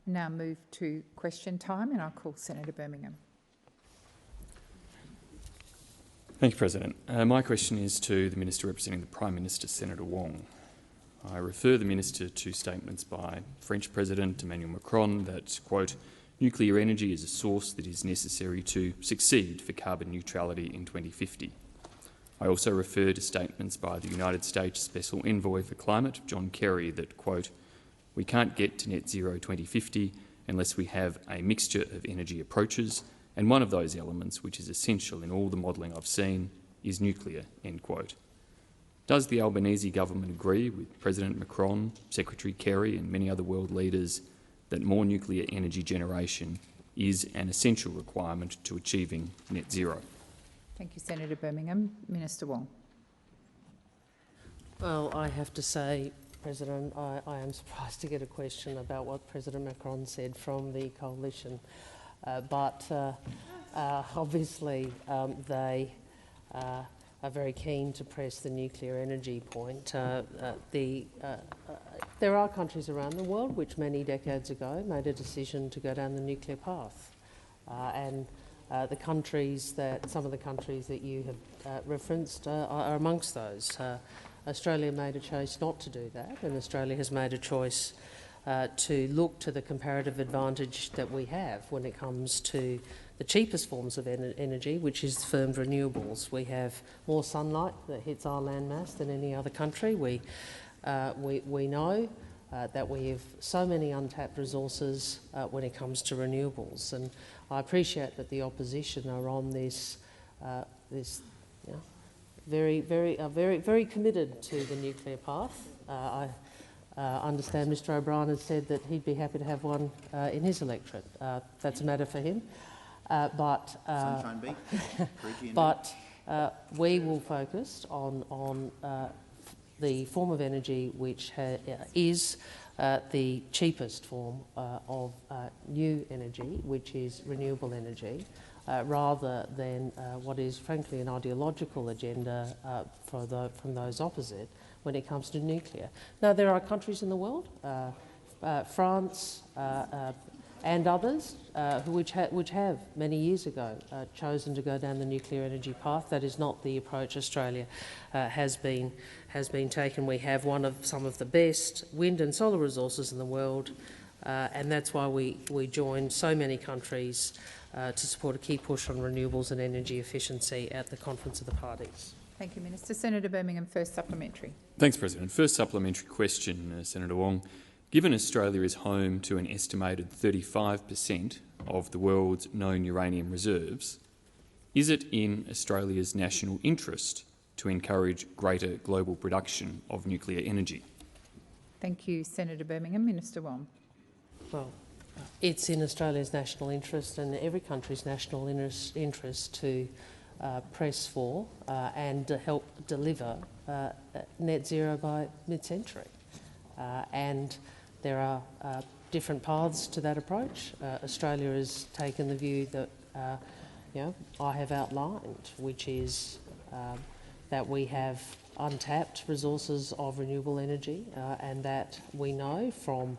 Now move to question time, and I'll call Senator Birmingham. Thank you, President. My question is to the Minister representing the Prime Minister, Senator Wong. I refer the Minister to statements by French President Emmanuel Macron that, quote, nuclear energy is a source that is necessary to succeed for carbon neutrality in 2050. I also refer to statements by the United States Special Envoy for Climate, John Kerry, that, quote, we can't get to net zero 2050 unless we have a mixture of energy approaches, and one of those elements, which is essential in all the modelling I've seen, is nuclear, end quote. Does the Albanese government agree with President Macron, Secretary Kerry and many other world leaders that more nuclear energy generation is an essential requirement to achieving net zero? Thank you, Senator Birmingham. Minister Wong. Well, I have to say, President, I am surprised to get a question about what President Macron said from the coalition. Obviously they are very keen to press the nuclear energy point. There are countries around the world which many decades ago made a decision to go down the nuclear path. Some of the countries that you have referenced are amongst those. Australia made a choice not to do that, and Australia has made a choice to look to the comparative advantage that we have when it comes to the cheapest forms of energy, which is firmed renewables. We have more sunlight that hits our landmass than any other country. We know that we have so many untapped resources when it comes to renewables, and I appreciate that the opposition are on this very committed to the nuclear path. I understand Mr O'Brien has said that he'd be happy to have one in his electorate. That's a matter for him. But we will focus on the form of energy which is the cheapest form of new energy, which is renewable energy, rather than what is frankly an ideological agenda from those opposite when it comes to nuclear. Now, there are countries in the world, France and others, which have many years ago chosen to go down the nuclear energy path. That is not the approach Australia has been taken. We have some of the best wind and solar resources in the world, and that's why we joined so many countries to support a key push on renewables and energy efficiency at the Conference of the Parties. Thank you, Minister. Senator Birmingham, first supplementary. Thanks, President. First supplementary question, Senator Wong. Given Australia is home to an estimated 35% of the world's known uranium reserves, is it in Australia's national interest to encourage greater global production of nuclear energy? Thank you, Senator Birmingham. Minister Wong. Well, it's in Australia's national interest and every country's national interest to press for and to help deliver net zero by mid-century. And there are different paths to that approach. Australia has taken the view that I have outlined, which is that we have untapped resources of renewable energy, and that we know from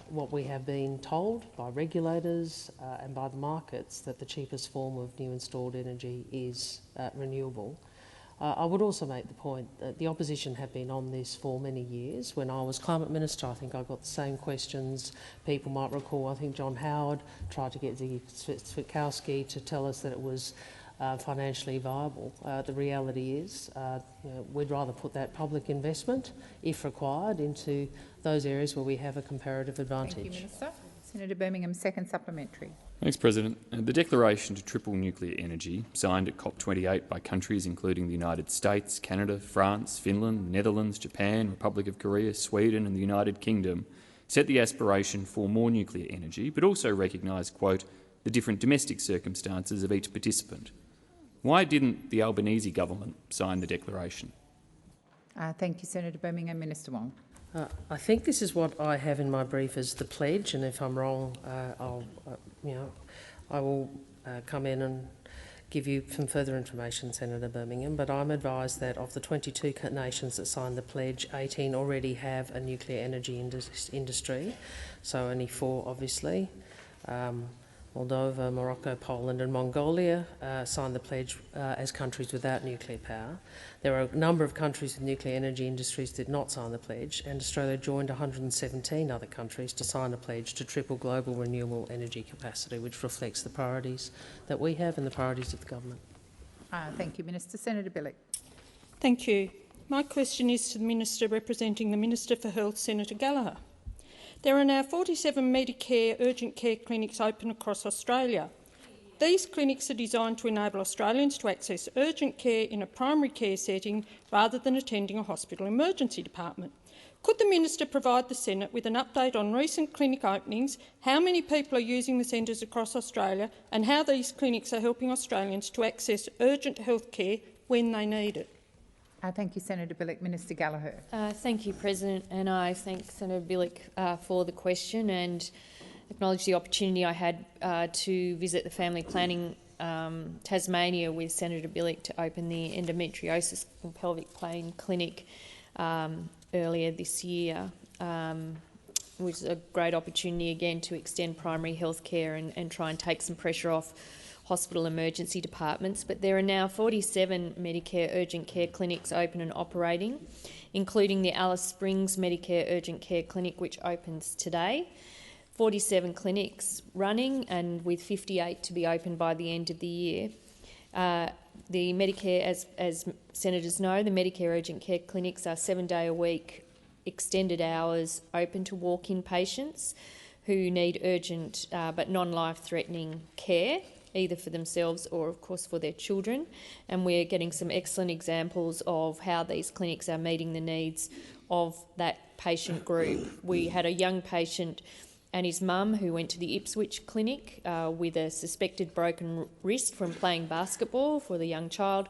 what we have been told by regulators and by the markets that the cheapest form of new installed energy is renewable. I would also make the point that the opposition have been on this for many years. When I was Climate Minister, I think I got the same questions. People might recall, I think John Howard tried to get Ziggy Switkowski to tell us that it was financially viable. The reality is we'd rather put that public investment, if required, into those areas where we have a comparative advantage. Thank you, Minister. Senator Birmingham, second supplementary. Thanks, President. The declaration to triple nuclear energy, signed at COP28 by countries including the United States, Canada, France, Finland, Netherlands, Japan, Republic of Korea, Sweden and the United Kingdom, set the aspiration for more nuclear energy, but also recognised, quote, the different domestic circumstances of each participant. Why didn't the Albanese government sign the declaration? Thank you, Senator Birmingham. Minister Wong. I think this is what I have in my brief as the pledge, and if I'm wrong, I will come in and give you some further information, Senator Birmingham, but I'm advised that of the 22 nations that signed the pledge, 18 already have a nuclear energy industry, so only 4 obviously. Moldova, Morocco, Poland and Mongolia signed the pledge as countries without nuclear power. There are a number of countries with nuclear energy industries that did not sign the pledge, and Australia joined 117 other countries to sign a pledge to triple global renewable energy capacity, which reflects the priorities that we have and the priorities of the government. Thank you, Minister. Senator Bilyk. Thank you. My question is to the Minister representing the Minister for Health, Senator Gallagher. There are now 47 Medicare urgent care clinics open across Australia. These clinics are designed to enable Australians to access urgent care in a primary care setting rather than attending a hospital emergency department. Could the Minister provide the Senate with an update on recent clinic openings, how many people are using the centres across Australia and how these clinics are helping Australians to access urgent health care when they need it? Thank you, Senator Bilyk. Minister Gallagher. Thank you, President, and I thank Senator Bilyk for the question and acknowledge the opportunity I had to visit the Family Planning Tasmania with Senator Bilyk to open the endometriosis and pelvic pain clinic earlier this year. It was a great opportunity again to extend primary health care and try and take some pressure off hospital emergency departments, but there are now 47 Medicare urgent care clinics open and operating, including the Alice Springs Medicare Urgent Care Clinic, which opens today. 47 clinics running and with 58 to be open by the end of the year. The Medicare, as senators know, the Medicare urgent care clinics are 7-day-a-week, extended hours, open to walk-in patients who need urgent but non-life-threatening care, either for themselves or, of course, for their children. And we're getting some excellent examples of how these clinics are meeting the needs of that patient group. We had a young patient and his mum who went to the Ipswich clinic with a suspected broken wrist from playing basketball for the young child.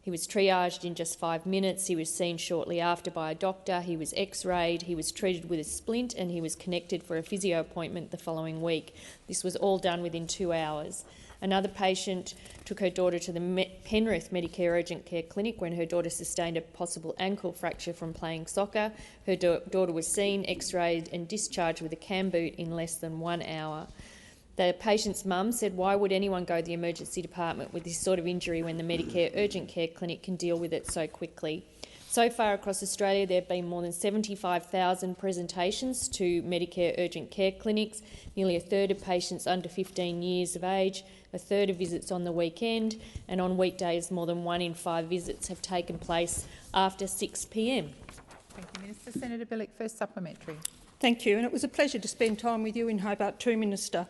He was triaged in just 5 minutes. He was seen shortly after by a doctor. He was x-rayed, he was treated with a splint and he was connected for a physio appointment the following week. This was all done within 2 hours. Another patient took her daughter to the Penrith Medicare Urgent Care Clinic when her daughter sustained a possible ankle fracture from playing soccer. Her daughter was seen, x-rayed and discharged with a cam boot in less than 1 hour. The patient's mum said, why would anyone go to the emergency department with this sort of injury when the Medicare Urgent Care Clinic can deal with it so quickly? So far across Australia, there have been more than 75,000 presentations to Medicare urgent care clinics, nearly a third of patients under 15 years of age, a third of visits on the weekend, and on weekdays more than 1 in 5 visits have taken place after 6 p.m. Thank you, Minister. Senator Bilyk, first supplementary. Thank you, and it was a pleasure to spend time with you in Hobart too, Minister.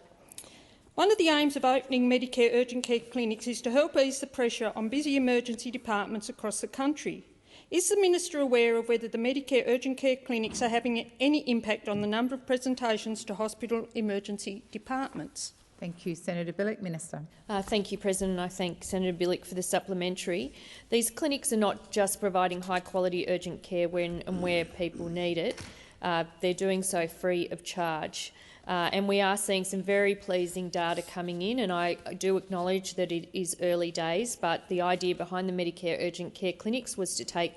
One of the aims of opening Medicare urgent care clinics is to help ease the pressure on busy emergency departments across the country. Is the Minister aware of whether the Medicare urgent care clinics are having any impact on the number of presentations to hospital emergency departments? Thank you, Senator Bilyk. Minister. Thank you, President. I thank Senator Bilyk for the supplementary. These clinics are not just providing high-quality urgent care when and where people need it. They're doing so free of charge. And we are seeing some very pleasing data coming in, and I do acknowledge that it is early days, but the idea behind the Medicare urgent care clinics was to take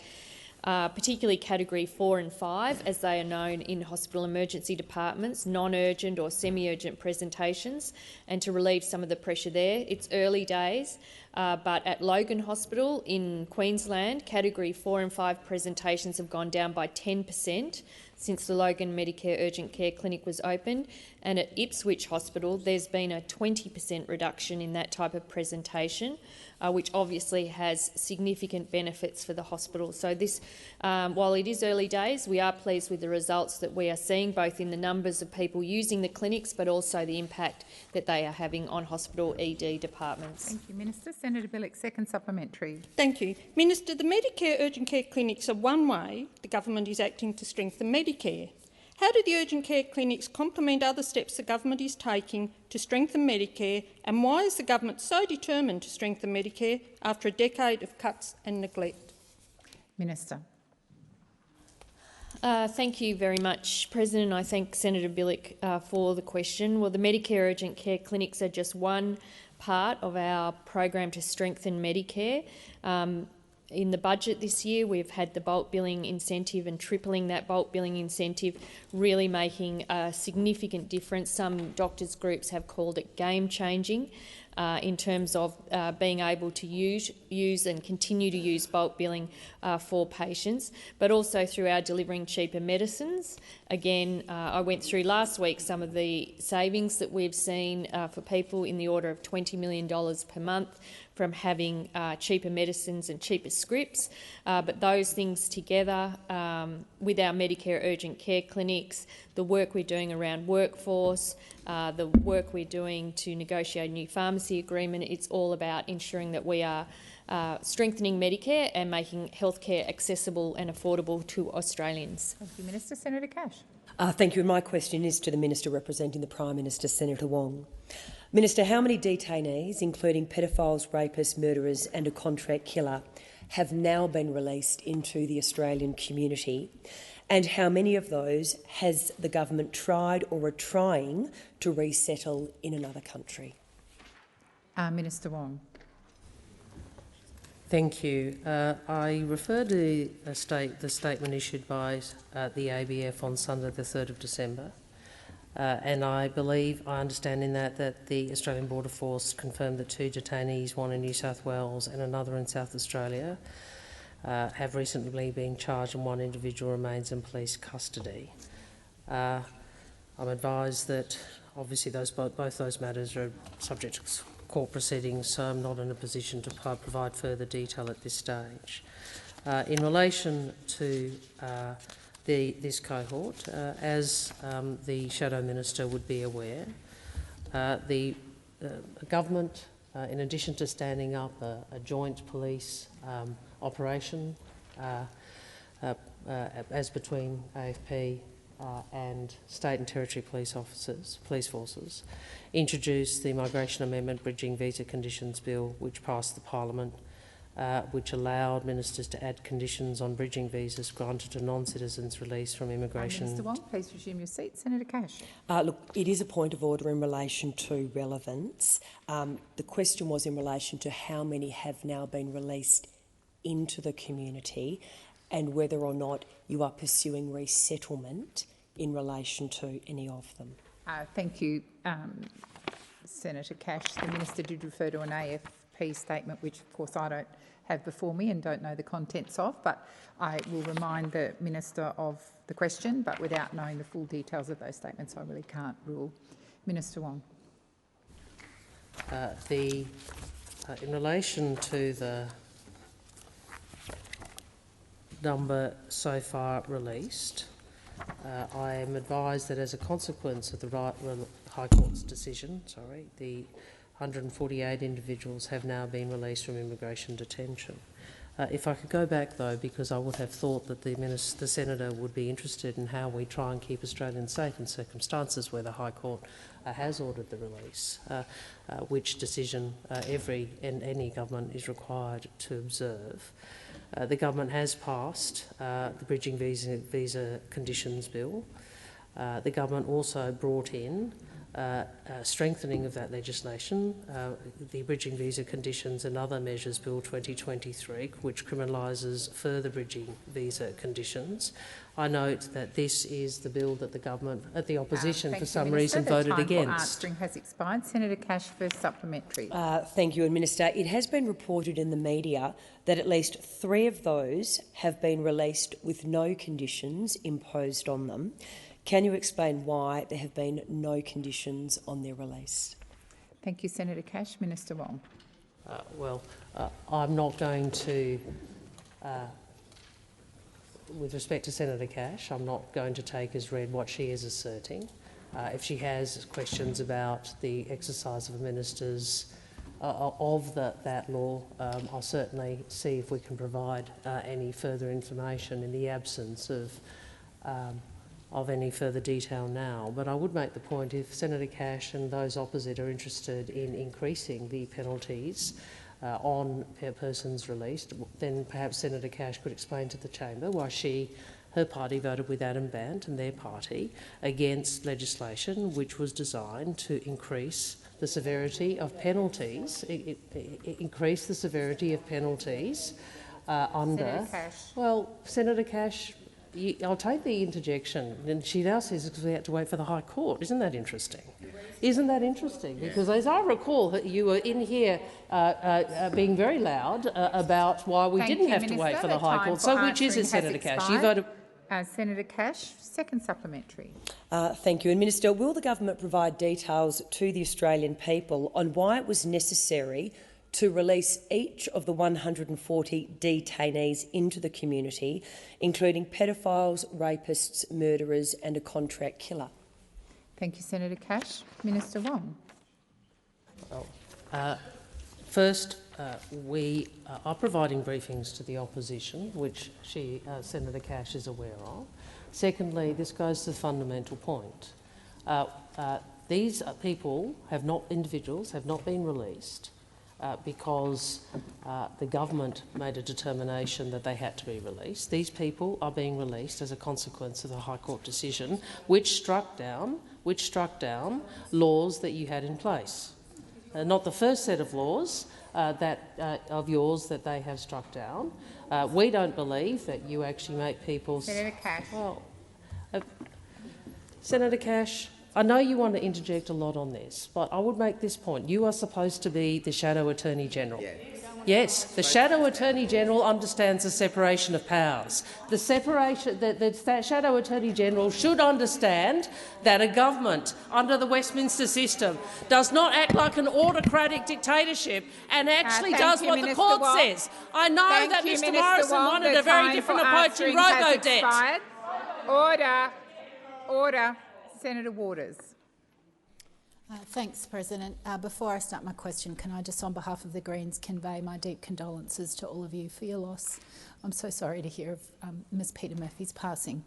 particularly Category 4 and 5, as they are known in hospital emergency departments, non-urgent or semi-urgent presentations, and to relieve some of the pressure there. It's early days, but at Logan Hospital in Queensland, Category 4 and 5 presentations have gone down by 10% since the Logan Medicare Urgent Care Clinic was opened, and at Ipswich Hospital there's been a 20% reduction in that type of presentation, which obviously has significant benefits for the hospital. So this, while it is early days, we are pleased with the results that we are seeing, both in the numbers of people using the clinics but also the impact that they are having on hospital ED departments. Thank you, Minister. Senator Bilyk, second supplementary. Thank you. Minister, the Medicare urgent care clinics are one way the government is acting to strengthen Medicare. How do the urgent care clinics complement other steps the government is taking to strengthen Medicare, and why is the government so determined to strengthen Medicare after a decade of cuts and neglect? Minister. Thank you very much, President. I thank Senator Bilyk for the question. Well, the Medicare urgent care clinics are just one part of our program to strengthen Medicare. In the budget this year, we've had the bulk billing incentive and tripling that bulk billing incentive, really making a significant difference. Some doctors' groups have called it game-changing in terms of being able to use and continue to use bulk billing for patients, but also through our delivering cheaper medicines. Again, I went through last week some of the savings that we've seen for people in the order of $20 million per month from having cheaper medicines and cheaper scripts. But those things together with our Medicare urgent care clinics, the work we're doing around workforce, the work we're doing to negotiate a new pharmacy agreement, it's all about ensuring that we are strengthening Medicare and making healthcare accessible and affordable to Australians. Thank you, Minister. Senator Cash. Thank you. My question is to the Minister representing the Prime Minister, Senator Wong. Minister, how many detainees, including pedophiles, rapists, murderers and a contract killer, have now been released into the Australian community? And how many of those has the government tried or are trying to resettle in another country? Minister Wong. Thank you. I refer to the statement issued by the ABF on Sunday the 3rd of December. And I understand in that the Australian Border Force confirmed that 2 detainees, one in New South Wales and another in South Australia, have recently been charged and one individual remains in police custody. I'm advised that obviously both those matters are subject to court proceedings, so I'm not in a position to provide further detail at this stage. In relation to this cohort, as the Shadow Minister would be aware, the government, in addition to standing up a joint police operation as between AFP and state and territory police forces, introduced the Migration Amendment Bridging Visa Conditions Bill, which passed the Parliament, which allowed ministers to add conditions on bridging visas granted to non-citizens released from immigration. Minister Wong, please resume your seat. Senator Cash. Look, it is a point of order in relation to relevance. The question was in relation to how many have now been released into the community and whether or not you are pursuing resettlement in relation to any of them. Thank you, Senator Cash. The Minister did refer to an AFP statement, which of course I don't have before me and don't know the contents of, but I will remind the Minister of the question, but without knowing the full details of those statements, I really can't rule. Minister Wong. In relation to the number so far released, I am advised that as a consequence of the High Court's decision, the 148 individuals have now been released from immigration detention. If I could go back, though, because I would have thought that the Senator would be interested in how we try and keep Australians safe in circumstances where the High Court has ordered the release, which decision any government is required to observe. The government has passed the Bridging Visa Conditions Bill. The government also brought in strengthening of that legislation, the Bridging Visa Conditions and Other Measures Bill 2023, which criminalises further bridging visa conditions. I note that this is the bill that the opposition for some reason voted against. The time for answering has expired. Senator Cash for supplementary. Thank you, Minister. It has been reported in the media that at least 3 of those have been released with no conditions imposed on them. Can you explain why there have been no conditions on their release? Thank you, Senator Cash. Minister Wong. I'm not going to, with respect to Senator Cash, I'm not going to take as read what she is asserting. If she has questions about the exercise of a minister's that law, I'll certainly see if we can provide any further information in the absence of any further detail now. But I would make the point, if Senator Cash and those opposite are interested in increasing the penalties on persons released, then perhaps Senator Cash could explain to the chamber why her party voted with Adam Bandt and their party against legislation which was designed to increase the severity of penalties, increase the severity of penalties under... Senator Cash. Well, Senator Cash, I'll take the interjection. And she now says because we had to wait for the High Court. Isn't that interesting? Isn't that interesting? Because as I recall, you were in here being very loud about why we didn't have to wait for the High Court. So which is it, Senator Cash? You voted... Senator Cash, second supplementary. Thank you. And Minister, will the government provide details to the Australian people on why it was necessary to release each of the 140 detainees into the community, including pedophiles, rapists, murderers and a contract killer? Thank you, Senator Cash. Minister Wong. First, we are providing briefings to the opposition, which Senator Cash is aware of. Secondly, this goes to the fundamental point. These individuals have not been released because the government made a determination that they had to be released. These people are being released as a consequence of the High Court decision, which struck down laws that you had in place. Not the first set of laws of yours that they have struck down. We don't believe that you actually make people... Senator Cash. Well, Senator Cash, I know you want to interject a lot on this, but I would make this point. You are supposed to be the Shadow Attorney General. Yes, the Shadow Attorney General understands the separation of powers. The Shadow Attorney General should understand that a government under the Westminster system does not act like an autocratic dictatorship and actually does what the court says. I know that Mr Morrison wanted a very different approach in robo-debt. Order. Senator Waters. Thanks, President. Before I start my question, can I just on behalf of the Greens convey my deep condolences to all of you for your loss. I'm so sorry to hear of Ms Peter Murphy's passing.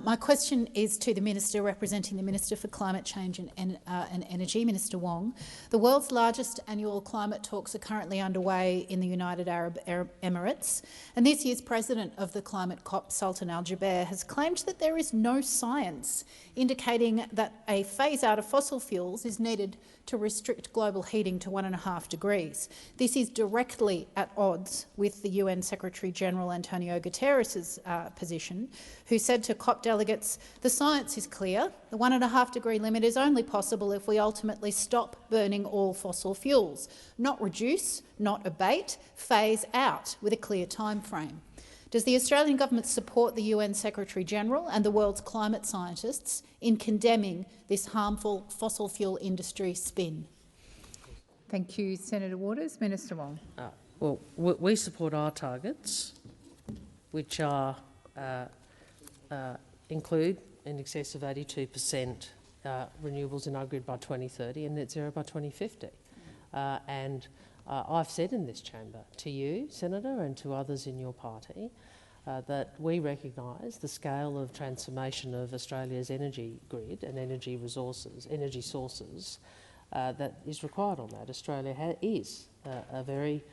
My question is to the Minister representing the Minister for Climate Change and Energy, Minister Wong. The world's largest annual climate talks are currently underway in the United Arab Emirates, and this year's President of the Climate COP, Sultan Al-Jaber, has claimed that there is no science indicating that a phase-out of fossil fuels is needed to restrict global heating to 1.5 degrees. This is directly at odds with the UN Secretary-General Antonio Guterres' position, who said to COP delegates, "The science is clear. The 1.5 degree limit is only possible if we ultimately stop burning all fossil fuels, not reduce, not abate, phase out with a clear time frame." Does the Australian government support the UN Secretary-General and the world's climate scientists in condemning this harmful fossil fuel industry spin? Thank you, Senator Waters. Minister Wong. Well, we support our targets, which are include in excess of 82% renewables in our grid by 2030 and net zero by 2050. I've said in this chamber to you, Senator, and to others in your party, that we recognise the scale of transformation of Australia's energy grid and energy sources that is required on that. Australia is a very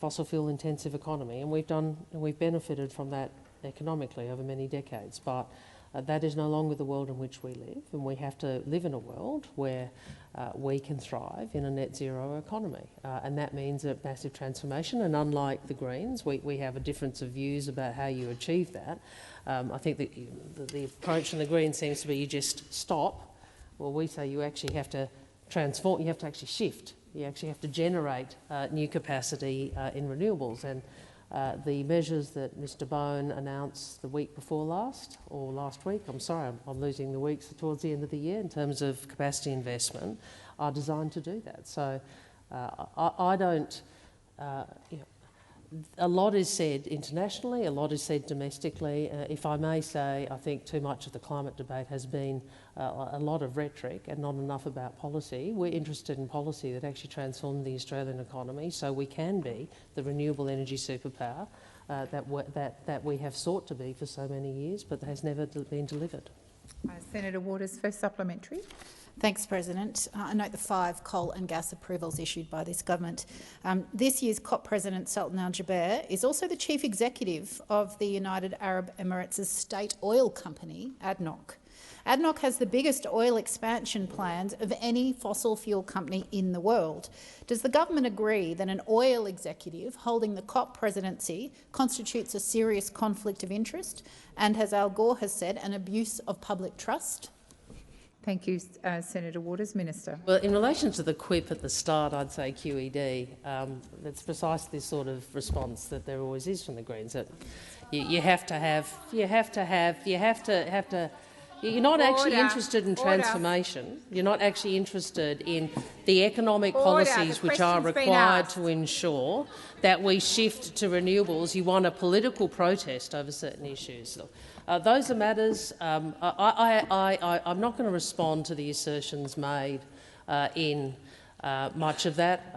fossil fuel intensive economy, and we've benefited from that economically over many decades. But that is no longer the world in which we live, and we have to live in a world where we can thrive in a net zero economy. And that means a massive transformation, and unlike the Greens, we have a difference of views about how you achieve that. I think the approach from the Greens seems to be you just stop. Well, we say you actually have to transform, you have to actually shift. You actually have to generate new capacity in renewables. And the measures that Mr Bone announced the week before last, or last week, I'm sorry, I'm losing the weeks towards the end of the year in terms of capacity investment, are designed to do that. So I don't, a lot is said internationally, a lot is said domestically. If I may say, I think too much of the climate debate has been a lot of rhetoric and not enough about policy. We're interested in policy that actually transforms the Australian economy so we can be the renewable energy superpower that we have sought to be for so many years, but has never been delivered. Senator Waters, first supplementary. Thanks, President. I note the 5 coal and gas approvals issued by this government. This year's COP President Sultan Al-Jaber is also the chief executive of the United Arab Emirates' state oil company, ADNOC. ADNOC has the biggest oil expansion plans of any fossil fuel company in the world. Does the government agree that an oil executive holding the COP presidency constitutes a serious conflict of interest and, as Al Gore has said, an abuse of public trust? Thank you, Senator Waters. Minister. Well, in relation to the quip at the start, I'd say QED. That's precisely the sort of response that there always is from the Greens. That you have to have. You're not actually interested in transformation. You're not actually interested in the economic policies which are required to ensure that we shift to renewables. You want a political protest over certain issues. Those are matters. I'm not going to respond to the assertions made in much of that.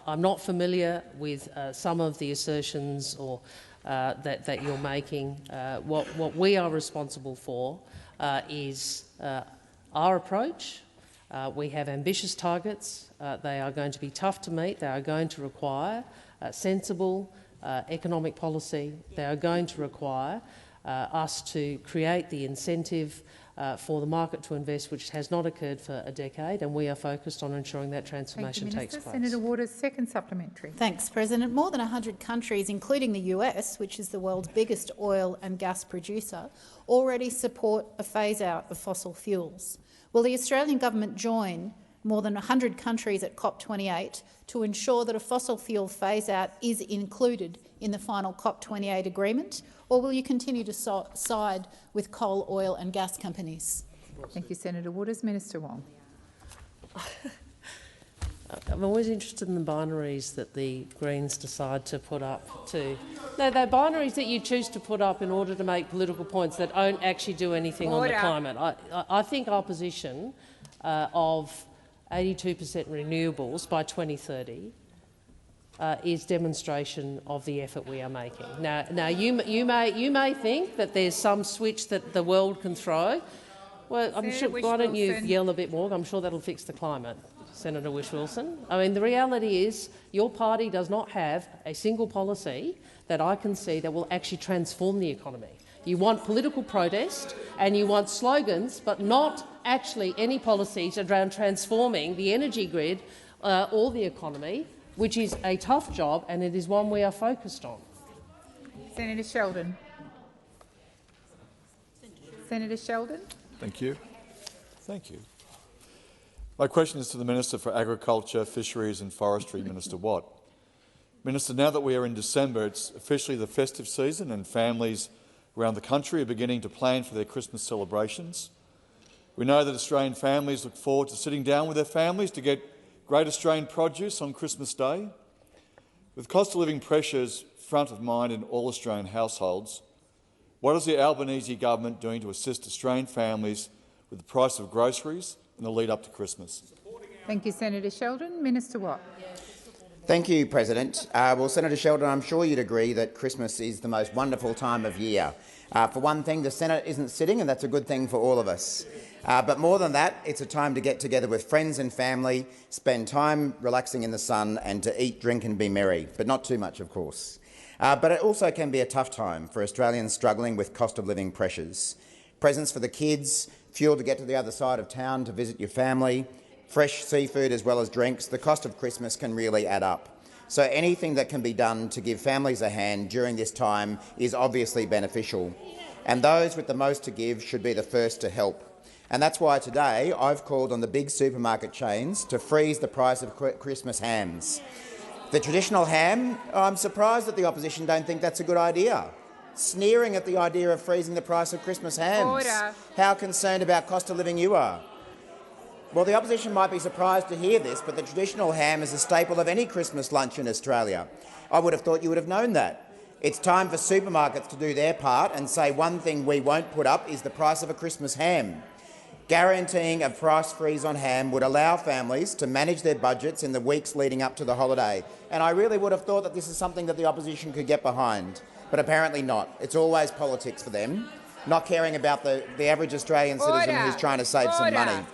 I'm not familiar with some of the assertions or that you're making. What we are responsible for is our approach. We have ambitious targets. They are going to be tough to meet. They are going to require sensible economic policy. They are going to require us to create the incentive for the market to invest, which has not occurred for a decade, and we are focused on ensuring that transformation takes place. Senator Waters, second supplementary. Thanks, President. More than 100 countries, including the US, which is the world's biggest oil and gas producer, already support a phase-out of fossil fuels. Will the Australian government join more than 100 countries at COP28 to ensure that a fossil fuel phase-out is included in the final COP28 agreement, or will you continue to side with coal, oil and gas companies? Thank you, Senator Waters. Minister Wong. I'm always interested in the binaries that the Greens decide to put up to. No, they're binaries that you choose to put up in order to make political points that don't actually do anything on the climate. I think our position of 82% renewables by 2030 is demonstration of the effort we are making. Now you may think that there's some switch that the world can throw. Well, I'm sure. Why don't you yell a bit more? I'm sure that'll fix the climate, Senator Whish-Wilson. I mean, the reality is your party does not have a single policy that I can see that will actually transform the economy. You want political protest and you want slogans, but not actually any policies around transforming the energy grid or the economy, which is a tough job, and it is one we are focused on. Senator Sheldon. Senator Sheldon. Thank you. Thank you. My question is to the Minister for Agriculture, Fisheries and Forestry, Minister Watt. Minister, now that we are in December, it's officially the festive season and families around the country are beginning to plan for their Christmas celebrations. We know that Australian families look forward to sitting down with their families to get great Australian produce on Christmas Day. With cost of living pressures front of mind in all Australian households, what is the Albanese government doing to assist Australian families with the price of groceries in the lead up to Christmas? Thank you, Senator Sheldon. Minister Watt. Thank you, President. Well, Senator Sheldon, I'm sure you'd agree that Christmas is the most wonderful time of year. For one thing, the Senate isn't sitting, and that's a good thing for all of us. But more than that, it's a time to get together with friends and family, spend time relaxing in the sun and to eat, drink and be merry, but not too much, of course. But it also can be a tough time for Australians struggling with cost of living pressures. Presents for the kids, fuel to get to the other side of town to visit your family, fresh seafood as well as drinks. The cost of Christmas can really add up. So anything that can be done to give families a hand during this time is obviously beneficial. And those with the most to give should be the first to help. And that's why today I've called on the big supermarket chains to freeze the price of Christmas hams. The traditional ham, I'm surprised that the opposition don't think that's a good idea. Sneering at the idea of freezing the price of Christmas hams. Order. How concerned about cost of living you are. Well, the opposition might be surprised to hear this, but the traditional ham is a staple of any Christmas lunch in Australia. I would have thought you would have known that. It's time for supermarkets to do their part and say one thing we won't put up is the price of a Christmas ham. Guaranteeing a price freeze on ham would allow families to manage their budgets in the weeks leading up to the holiday. And I really would have thought that this is something that the opposition could get behind, but apparently not. It's always politics for them, not caring about the average Australian citizen who's trying to save some money.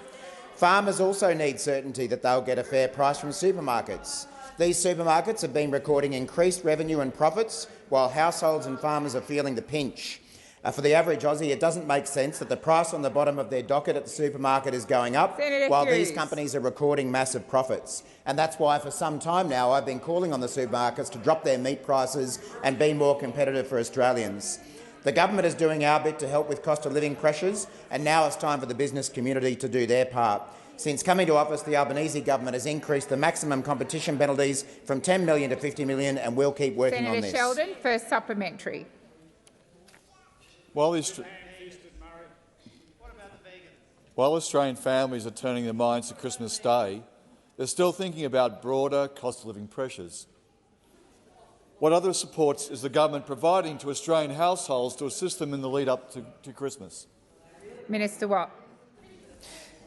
Farmers also need certainty that they'll get a fair price from supermarkets. These supermarkets have been recording increased revenue and profits while households and farmers are feeling the pinch. For the average Aussie, it doesn't make sense that the price on the bottom of their docket at the supermarket is going up while these companies are recording massive profits. And that's why for some time now I've been calling on the supermarkets to drop their meat prices and be more competitive for Australians. The government is doing our bit to help with cost of living pressures, and now it's time for the business community to do their part. Since coming to office, the Albanese government has increased the maximum competition penalties from $10 million to $50 million, and we'll keep working on this. Senator Sheldon, first supplementary. While Australian families are turning their minds to Christmas Day, they're still thinking about broader cost of living pressures. What other supports is the government providing to Australian households to assist them in the lead up to Christmas? Minister Watt.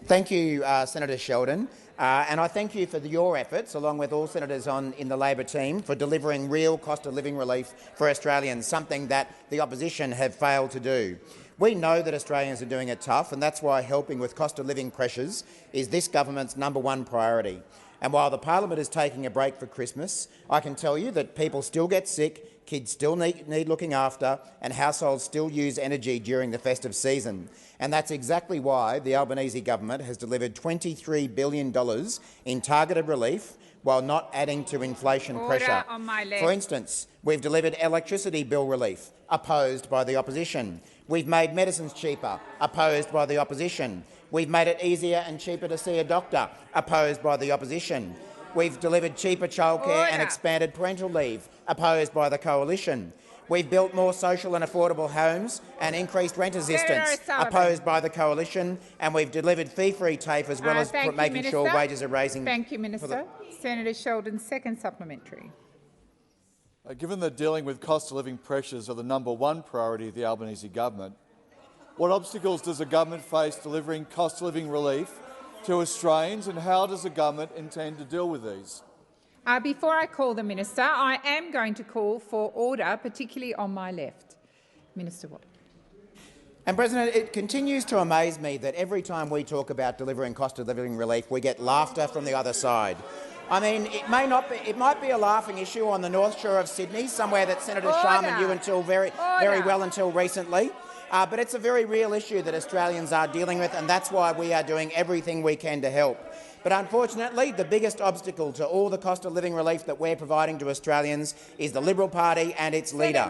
Thank you, Senator Sheldon, and I thank you for your efforts, along with all senators in the Labor team, for delivering real cost of living relief for Australians, something that the opposition have failed to do. We know that Australians are doing it tough, and that's why helping with cost of living pressures is this government's #1 priority. And while the parliament is taking a break for Christmas, I can tell you that people still get sick, kids still need looking after, and households still use energy during the festive season. And that's exactly why the Albanese government has delivered $23 billion in targeted relief while not adding to inflation pressure. On my left. For instance, we've delivered electricity bill relief, opposed by the opposition. We've made medicines cheaper, opposed by the opposition. We've made it easier and cheaper to see a doctor, opposed by the opposition. We've delivered cheaper childcare and expanded parental leave, opposed by the coalition. We've built more social and affordable homes and increased rent assistance, opposed by the coalition. And we've delivered fee-free TAFE as well as making sure wages are raising. Thank you, Minister. Senator Sheldon, second supplementary. Given that dealing with cost of living pressures are the #1 priority of the Albanese government, what obstacles does the government face delivering cost of living relief to Australians, and how does the government intend to deal with these? Before I call the minister, I am going to call for order, particularly on my left. Minister Watt. And President, it continues to amaze me that every time we talk about delivering cost of living relief, we get laughter from the other side. I mean, it might be a laughing issue on the North Shore of Sydney, somewhere that Senator Sharman knew until very well until recently. But it's a very real issue that Australians are dealing with, and that's why we are doing everything we can to help. But unfortunately, the biggest obstacle to all the cost of living relief that we're providing to Australians is the Liberal Party and its leader.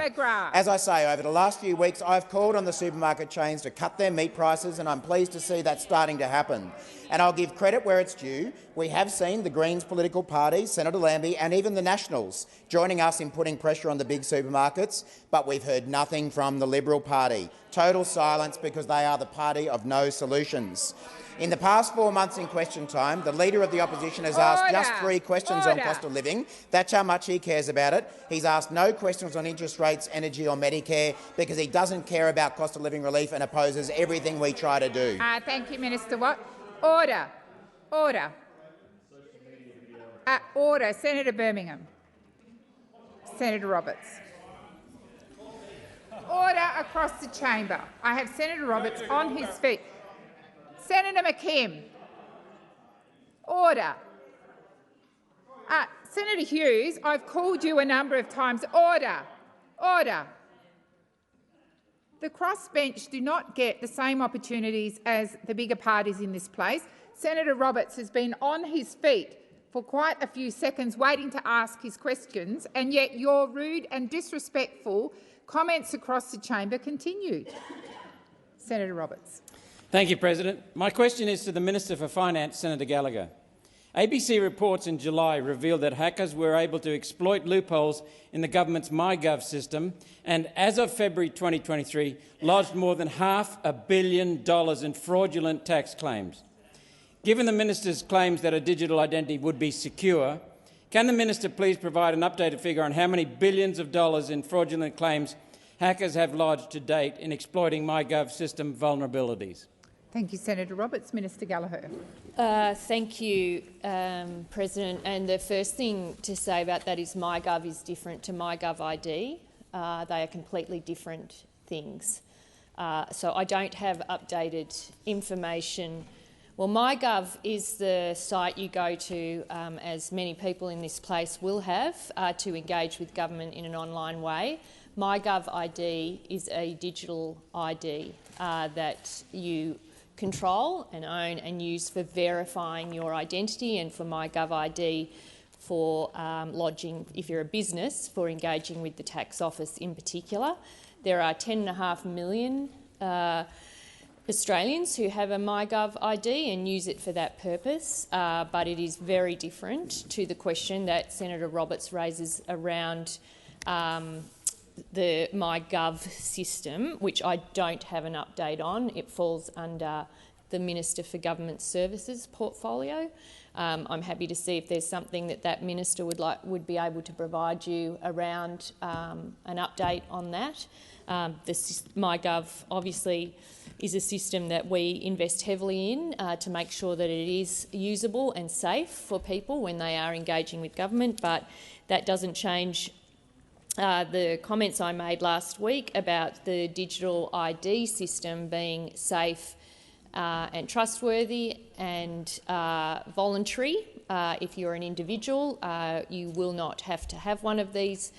As I say, over the last few weeks, I've called on the supermarket chains to cut their meat prices, and I'm pleased to see that starting to happen. And I'll give credit where it's due. We have seen the Greens political party, Senator Lambie, and even the Nationals joining us in putting pressure on the big supermarkets, but we've heard nothing from the Liberal Party. Total silence, because they are the party of no solutions. In the past 4 months in question time, the Leader of the Opposition has asked just 3 questions on cost of living. That's how much he cares about it. He's asked no questions on interest rates, energy or Medicare, because he doesn't care about cost of living relief and opposes everything we try to do. Thank you, Minister Watt. Order. Order. Order. Senator Birmingham. Senator Roberts. Order across the chamber. I have Senator Roberts on his feet. Senator McKim. Order. Senator Hughes, I've called you a number of times. Order. Order. The crossbench do not get the same opportunities as the bigger parties in this place. Senator Roberts has been on his feet for quite a few seconds waiting to ask his questions, and yet your rude and disrespectful comments across the chamber continued. Senator Roberts. Thank you, President. My question is to the Minister for Finance, Senator Gallagher. ABC reports in July revealed that hackers were able to exploit loopholes in the government's MyGov system and, as of February 2023, lodged more than $500 million in fraudulent tax claims. Given the Minister's claims that a digital identity would be secure, can the Minister please provide an updated figure on how many billions of dollars in fraudulent claims hackers have lodged to date in exploiting MyGov system vulnerabilities? Thank you, Senator Roberts. Minister Gallagher. Thank you, President. And the first thing to say about that is MyGov is different to MyGov ID. They are completely different things. So I don't have updated information. Well, MyGov is the site you go to, as many people in this place will have, to engage with government in an online way. MyGov ID is a digital ID that you control and own and use for verifying your identity, and for MyGov ID for lodging, if you're a business, for engaging with the tax office in particular. There are 10.5 million Australians who have a MyGov ID and use it for that purpose, but it is very different to the question that Senator Roberts raises around the MyGov system, which I don't have an update on. It falls under the Minister for Government Services portfolio. I'm happy to see if there's something that minister would be able to provide you around an update on that. MyGov obviously is a system that we invest heavily in to make sure that it is usable and safe for people when they are engaging with government, but that doesn't change the comments I made last week about the digital ID system being safe and trustworthy and voluntary. If you're an individual, you will not have to have one of these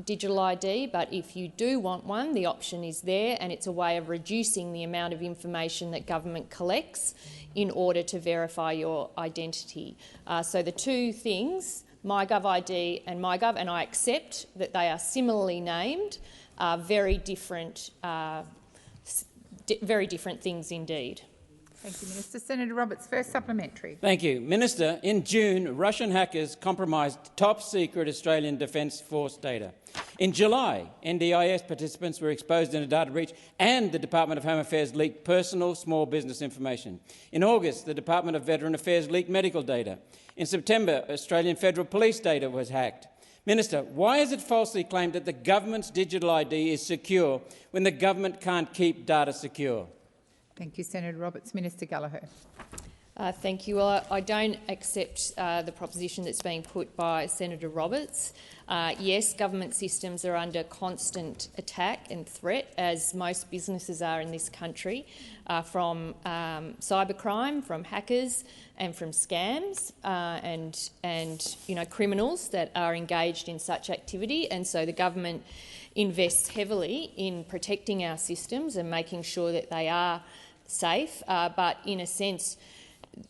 digital ID, but if you do want one, the option is there, and it's a way of reducing the amount of information that government collects in order to verify your identity. So the two things, MyGov ID and MyGov, and I accept that they are similarly named, are very different things indeed. Thank you, Minister. Senator Roberts, first supplementary. Thank you. Minister, in June, Russian hackers compromised top-secret Australian Defence Force data. In July, NDIS participants were exposed in a data breach and the Department of Home Affairs leaked personal small business information. In August, the Department of Veteran Affairs leaked medical data. In September, Australian Federal Police data was hacked. Minister, why is it falsely claimed that the government's digital ID is secure when the government can't keep data secure? Thank you, Senator Roberts. Minister Gallagher. Thank you. Well, I don't accept the proposition that's being put by Senator Roberts. Yes, government systems are under constant attack and threat, as most businesses are in this country, from cybercrime, from hackers and from scams and criminals that are engaged in such activity. And so the government invests heavily in protecting our systems and making sure that they are safe, but in a sense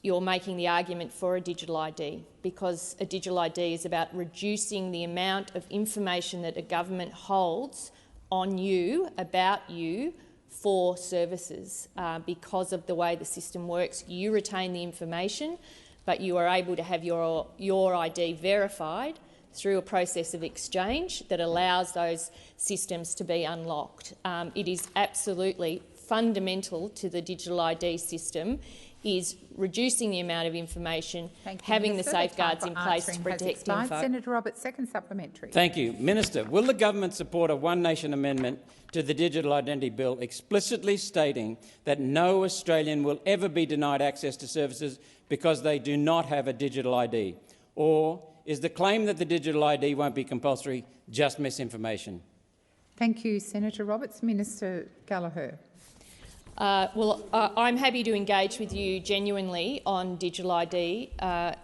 you're making the argument for a digital ID, because a digital ID is about reducing the amount of information that a government holds on you, about you, for services. Because of the way the system works, you retain the information, but you are able to have your ID verified through a process of exchange that allows those systems to be unlocked. It is absolutely fundamental to the digital ID system is reducing the amount of information, having the safeguards in place to protect info. Senator Roberts, second supplementary. Thank you. Minister, will the government support a One Nation amendment to the Digital Identity Bill explicitly stating that no Australian will ever be denied access to services because they do not have a digital ID? Or is the claim that the digital ID won't be compulsory just misinformation? Thank you, Senator Roberts. Minister Gallagher. I'm happy to engage with you genuinely on digital ID,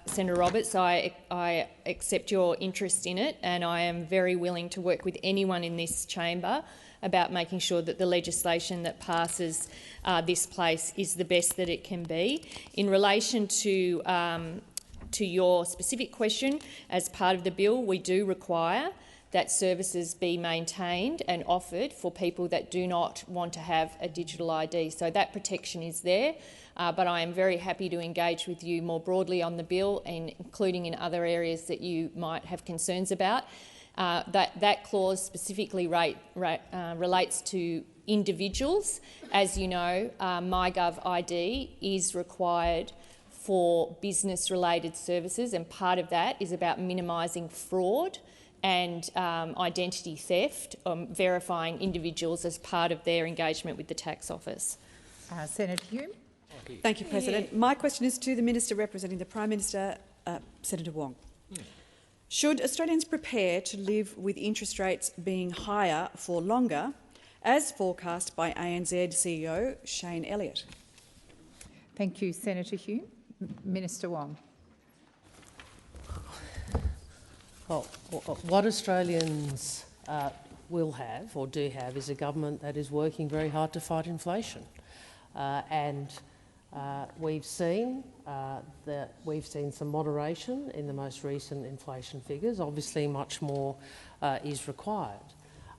Senator Roberts. I accept your interest in it, and I am very willing to work with anyone in this chamber about making sure that the legislation that passes this place is the best that it can be. In relation to your specific question, as part of the bill, we do require that services be maintained and offered for people that do not want to have a digital ID. So that protection is there, but I am very happy to engage with you more broadly on the bill, and including in other areas that you might have concerns about. That clause specifically relates to individuals. As you know, MyGov ID is required for business-related services, and part of that is about minimising fraud and identity theft, verifying individuals as part of their engagement with the tax office. Senator Hume. Thank you, President. My question is to the Minister representing the Prime Minister, Senator Wong. Should Australians prepare to live with interest rates being higher for longer, as forecast by ANZ CEO Shayne Elliott? Thank you, Senator Hume. Minister Wong. Well, what Australians will have or do have is a government that is working very hard to fight inflation. We've seen some moderation in the most recent inflation figures. Obviously, much more is required,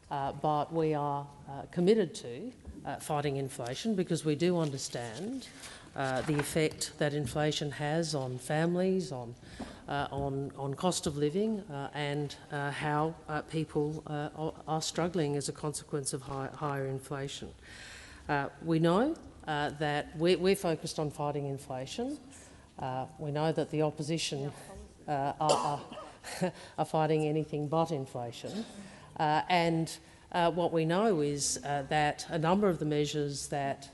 but we are committed to fighting inflation because we do understand the effect that inflation has on families, on cost of living, and how people are struggling as a consequence of higher inflation. We know that we're focused on fighting inflation. We know that the opposition are fighting anything but inflation. What we know is that a number of the measures that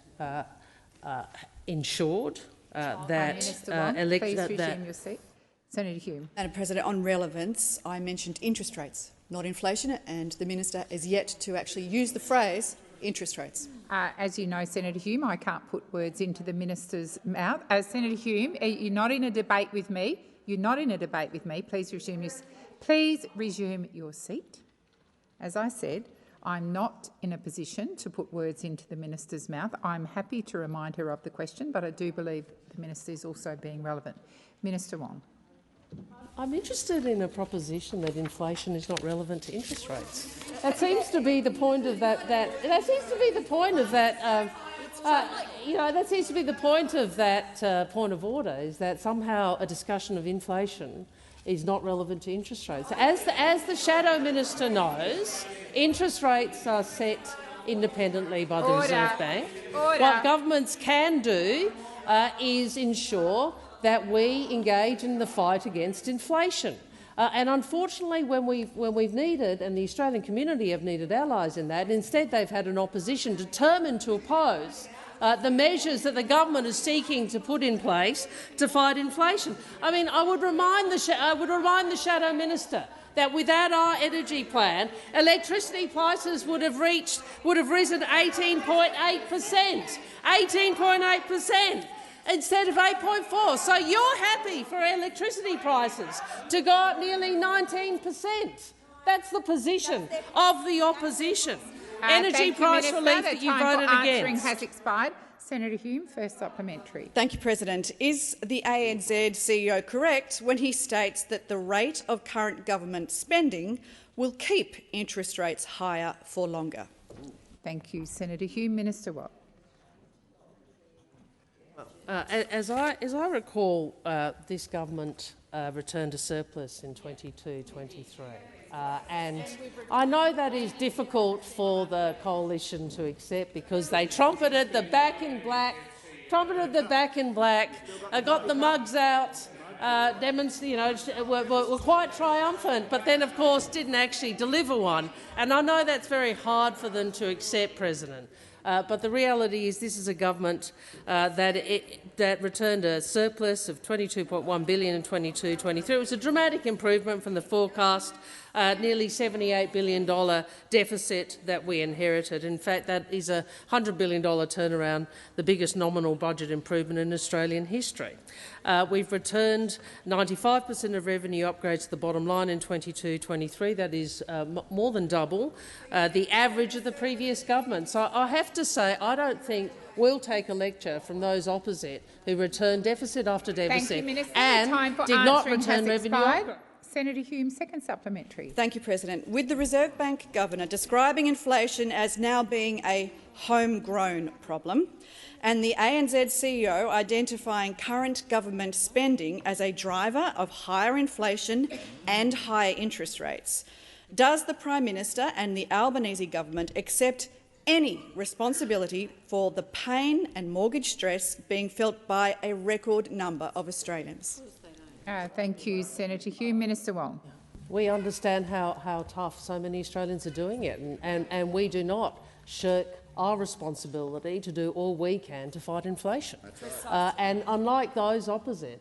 ensured Minister Wong, please resume your seat. Senator Hume. Madam President, on relevance, I mentioned interest rates, not inflation, and the minister is yet to actually use the phrase interest rates. As you know, Senator Hume, I can't put words into the minister's mouth. Senator Hume, you're not in a debate with me. You're not in a debate with me. Please resume your seat. As I said, I'm not in a position to put words into the minister's mouth. I'm happy to remind her of the question, but I do believe the minister is also being relevant. Minister Wong. I'm interested in a proposition that inflation is not relevant to interest rates. That seems to be the point of that. That seems to be the point of that. That seems to be the point of that point of order, is that somehow a discussion of inflation is not relevant to interest rates. As the Shadow Minister knows, interest rates are set independently by the Reserve Bank. What governments can do is ensure that we engage in the fight against inflation. And unfortunately, when we've needed, and the Australian community have needed allies in that, instead they've had an opposition determined to oppose the measures that the government is seeking to put in place to fight inflation. I mean, I would remind the Shadow Minister that without our energy plan, electricity prices would have risen 18.8%. 18.8%. Instead of 8.4. So you're happy for electricity prices to go up nearly 19%. That's the position of the opposition. Energy price relief that you voted against. Has expired. Senator Hume, first supplementary. Thank you, President. Is the ANZ CEO correct when he states that the rate of current government spending will keep interest rates higher for longer? Thank you, Senator Hume. Minister Watt. As I recall, this government returned a surplus in 22-23, and I know that is difficult for the coalition to accept because they trumpeted the back in black, got the mugs out, were quite triumphant, but then, of course, didn't actually deliver one. And I know that's very hard for them to accept, President. But the reality is this is a government that returned a surplus of $22.1 billion in 22-23. It was a dramatic improvement from the forecast, nearly $78 billion deficit that we inherited. In fact, that is a $100 billion turnaround, the biggest nominal budget improvement in Australian history. We've returned 95% of revenue upgrades to the bottom line in 22-23. That is more than double the average of the previous government. So I have to say I don't think we'll take a lecture from those opposite who returned deficit after deficit and did not return revenue upgrades. Senator Hume, second supplementary. Thank you, President. With the Reserve Bank Governor describing inflation as now being a homegrown problem and the ANZ CEO identifying current government spending as a driver of higher inflation and higher interest rates, does the Prime Minister and the Albanese government accept any responsibility for the pain and mortgage stress being felt by a record number of Australians? Thank you, Senator Hume. Minister Wong. We understand how tough so many Australians are doing it, and we do not shirk our responsibility to do all we can to fight inflation. And unlike those opposite,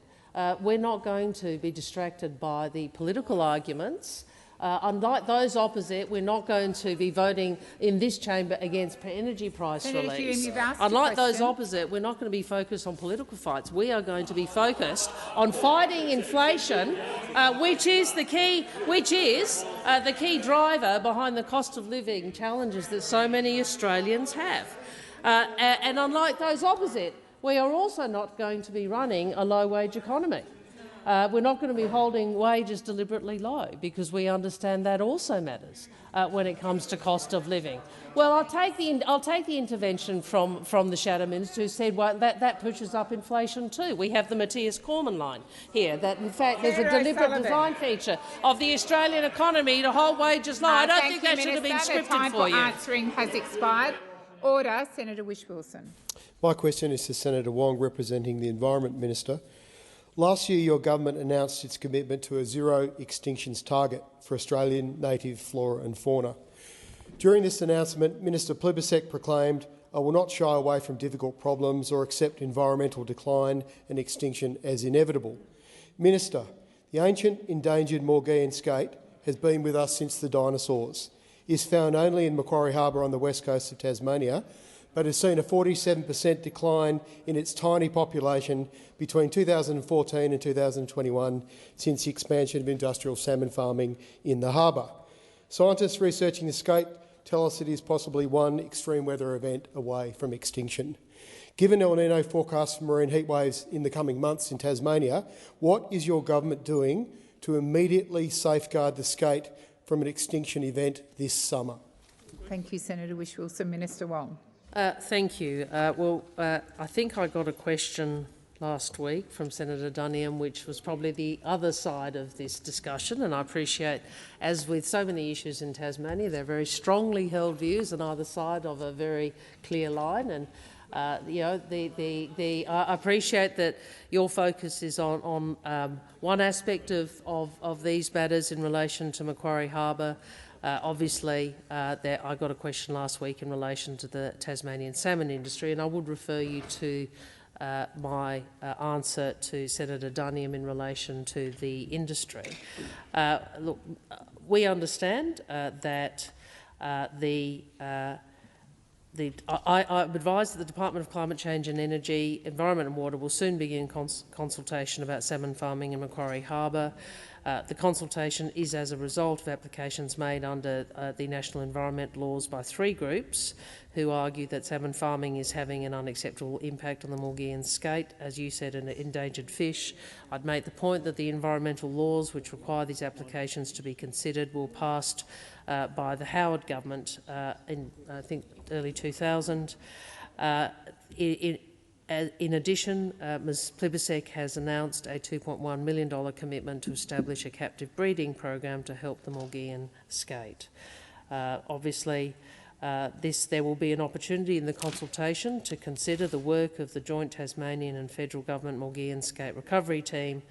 we're not going to be distracted by the political arguments Unlike those opposite, we're not going to be voting in this chamber against energy price Senator release. Hume, you've asked Unlike those question. opposite, we're not going to be focused on political fights. We are going to be focused on fighting inflation, which is the key driver behind the cost of living challenges that so many Australians have. And unlike those opposite, we are also not going to be running a low-wage economy. We're not going to be holding wages deliberately low, because we understand that also matters when it comes to cost of living. Well, I'll take the intervention from the Shadow Minister, who said, well, that pushes up inflation too. We have the Matthias Cormann line here, that in fact there's a deliberate design feature of the Australian economy to hold wages low. I don't think that should have been scripted for you. Answering has expired. Order. Senator Whish-Wilson. My question is to Senator Wong, representing the Environment Minister. Last year, your government announced its commitment to a zero extinctions target for Australian native flora and fauna. During this announcement, Minister Plibersek proclaimed, "I will not shy away from difficult problems or accept environmental decline and extinction as inevitable." Minister, the ancient endangered Maugean skate has been with us since the dinosaurs, is found only in Macquarie Harbour on the west coast of Tasmania, but has seen a 47% decline in its tiny population between 2014 and 2021 since the expansion of industrial salmon farming in the harbour. Scientists researching the skate tell us it is possibly one extreme weather event away from extinction. Given El Nino forecasts for marine heatwaves in the coming months in Tasmania, what is your government doing to immediately safeguard the skate from an extinction event this summer? Thank you, Senator Whish-Wilson. Minister Wong. Thank you. I think I got a question last week from Senator Duniam, which was probably the other side of this discussion, and I appreciate, as with so many issues in Tasmania, they're very strongly held views on either side of a very clear line. And I appreciate that your focus is on one aspect of these matters in relation to Macquarie Harbour. Obviously, I got a question last week in relation to the Tasmanian salmon industry, and I would refer you to my answer to Senator Duniam in relation to the industry. Look, we understand that I've advised that the Department of Climate Change and Energy, Environment and Water will soon begin consultation about salmon farming in Macquarie Harbour. The consultation is as a result of applications made under the national environment laws by 3 groups who argue that salmon farming is having an unacceptable impact on the Maugean skate, as you said, an endangered fish. I'd make the point that the environmental laws which require these applications to be considered were passed by the Howard government in, I think, early 2000. In addition, Ms Plibersek has announced a $2.1 million commitment to establish a captive breeding program to help the Maugean skate. Obviously, there will be an opportunity in the consultation to consider the work of the joint Tasmanian and federal government Maugean skate recovery team,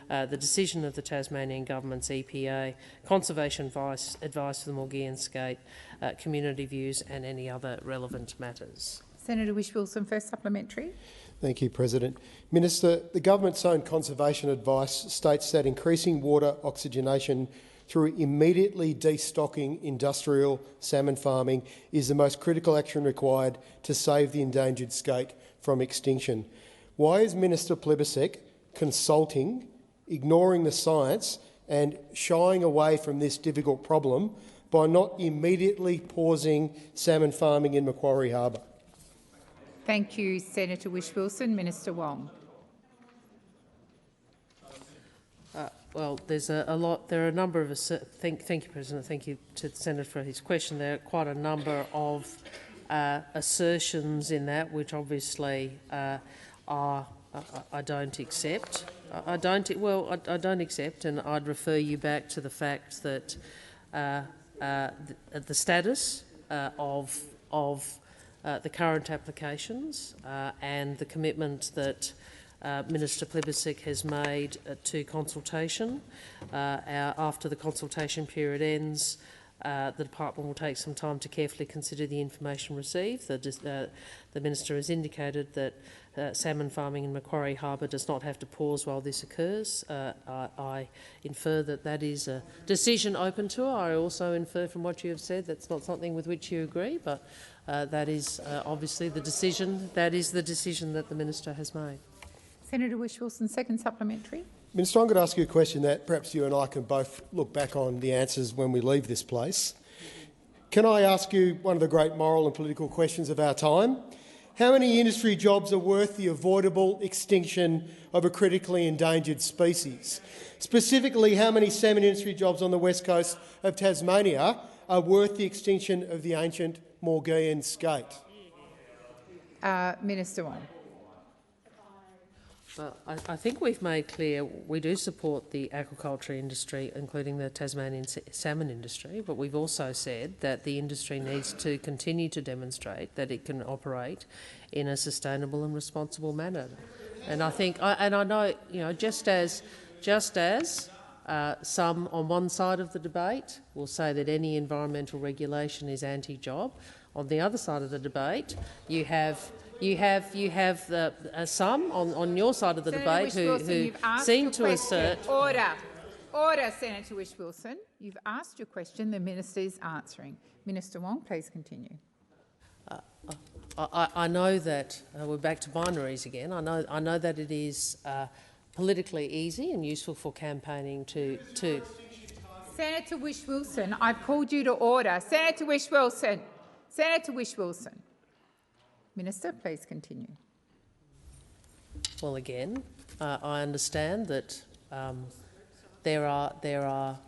the decision of the Tasmanian government's EPA, conservation advice for the Maugean skate, community views and any other relevant matters. Senator Whish-Wilson, first supplementary. Thank you, President. Minister, the government's own conservation advice states that increasing water oxygenation through immediately destocking industrial salmon farming is the most critical action required to save the endangered skate from extinction. Why is Minister Plibersek consulting, ignoring the science and shying away from this difficult problem by not immediately pausing salmon farming in Macquarie Harbour? Thank you, Senator Whish-Wilson. Minister Wong. Well, there's a lot. There are a number of. Thank you, President. Thank you to the Senator for his question. There are quite a number of assertions in that, which obviously I don't accept. I don't accept, and I'd refer you back to the fact that the status of the current applications and the commitment that Minister Plibersek has made to consultation. After the consultation period ends, the department will take some time to carefully consider the information received. The Minister has indicated that salmon farming in Macquarie Harbour does not have to pause while this occurs. I infer that that is a decision open to her. I also infer from what you have said that's not something with which you agree, but that is obviously the decision. That is the decision that the minister has made. Senator Whish-Wilson, second supplementary. Minister, I'm going to ask you a question that perhaps you and I can both look back on the answers when we leave this place. Can I ask you one of the great moral and political questions of our time? How many industry jobs are worth the avoidable extinction of a critically endangered species? Specifically, how many salmon industry jobs on the west coast of Tasmania are worth the extinction of the ancient Maugean skate? Minister Wong. Well, I think we've made clear we do support the aquaculture industry, including the Tasmanian salmon industry, but we've also said that the industry needs to continue to demonstrate that it can operate in a sustainable and responsible manner. And I think, I know, you know, just as some on one side of the debate will say that any environmental regulation is anti-job, on the other side of the debate you have some on your side of the debate who seem to assert... Order, Senator Whish-Wilson. You've asked your question. The minister is answering. Minister Wong, please continue. I know that we're back to binaries again. I know that it is politically easy and useful for campaigning to... Senator Whish-Wilson, I've called you to order. Senator Whish-Wilson. Senator Whish-Wilson. Minister, please continue. Well, again, I understand that there are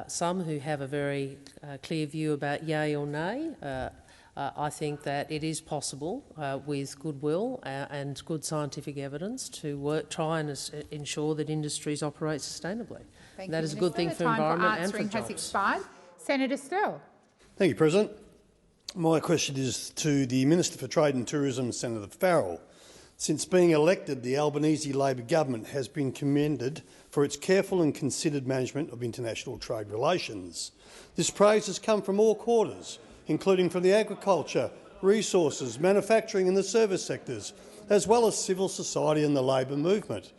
some who have a very clear view about yay or nay. I think that it is possible, with goodwill and good scientific evidence, to try and ensure that industries operate sustainably. That is a good thing for environment and for jobs. Has expired. Senator Sterle. Thank you, President. My question is to the Minister for Trade and Tourism, Senator Farrell. Since being elected, the Albanese Labor government has been commended for its careful and considered management of international trade relations. This praise has come from all quarters, including from the agriculture, resources, manufacturing and the service sectors, as well as civil society and the labour movement.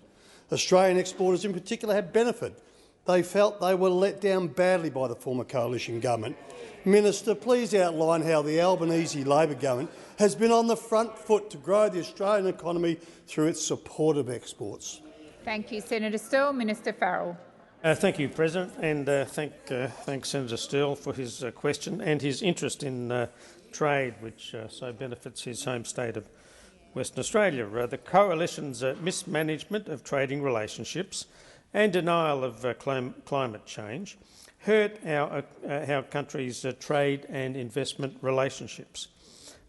Australian exporters in particular have benefited. They felt they were let down badly by the former coalition government. Minister, please outline how the Albanese Labor government has been on the front foot to grow the Australian economy through its support of exports. Thank you, Senator Sterle. Minister Farrell. Thank you, President, and thanks Senator Sterle for his question and his interest in trade, which so benefits his home state of Western Australia. The Coalition's mismanagement of trading relationships and denial of climate change hurt our country's trade and investment relationships.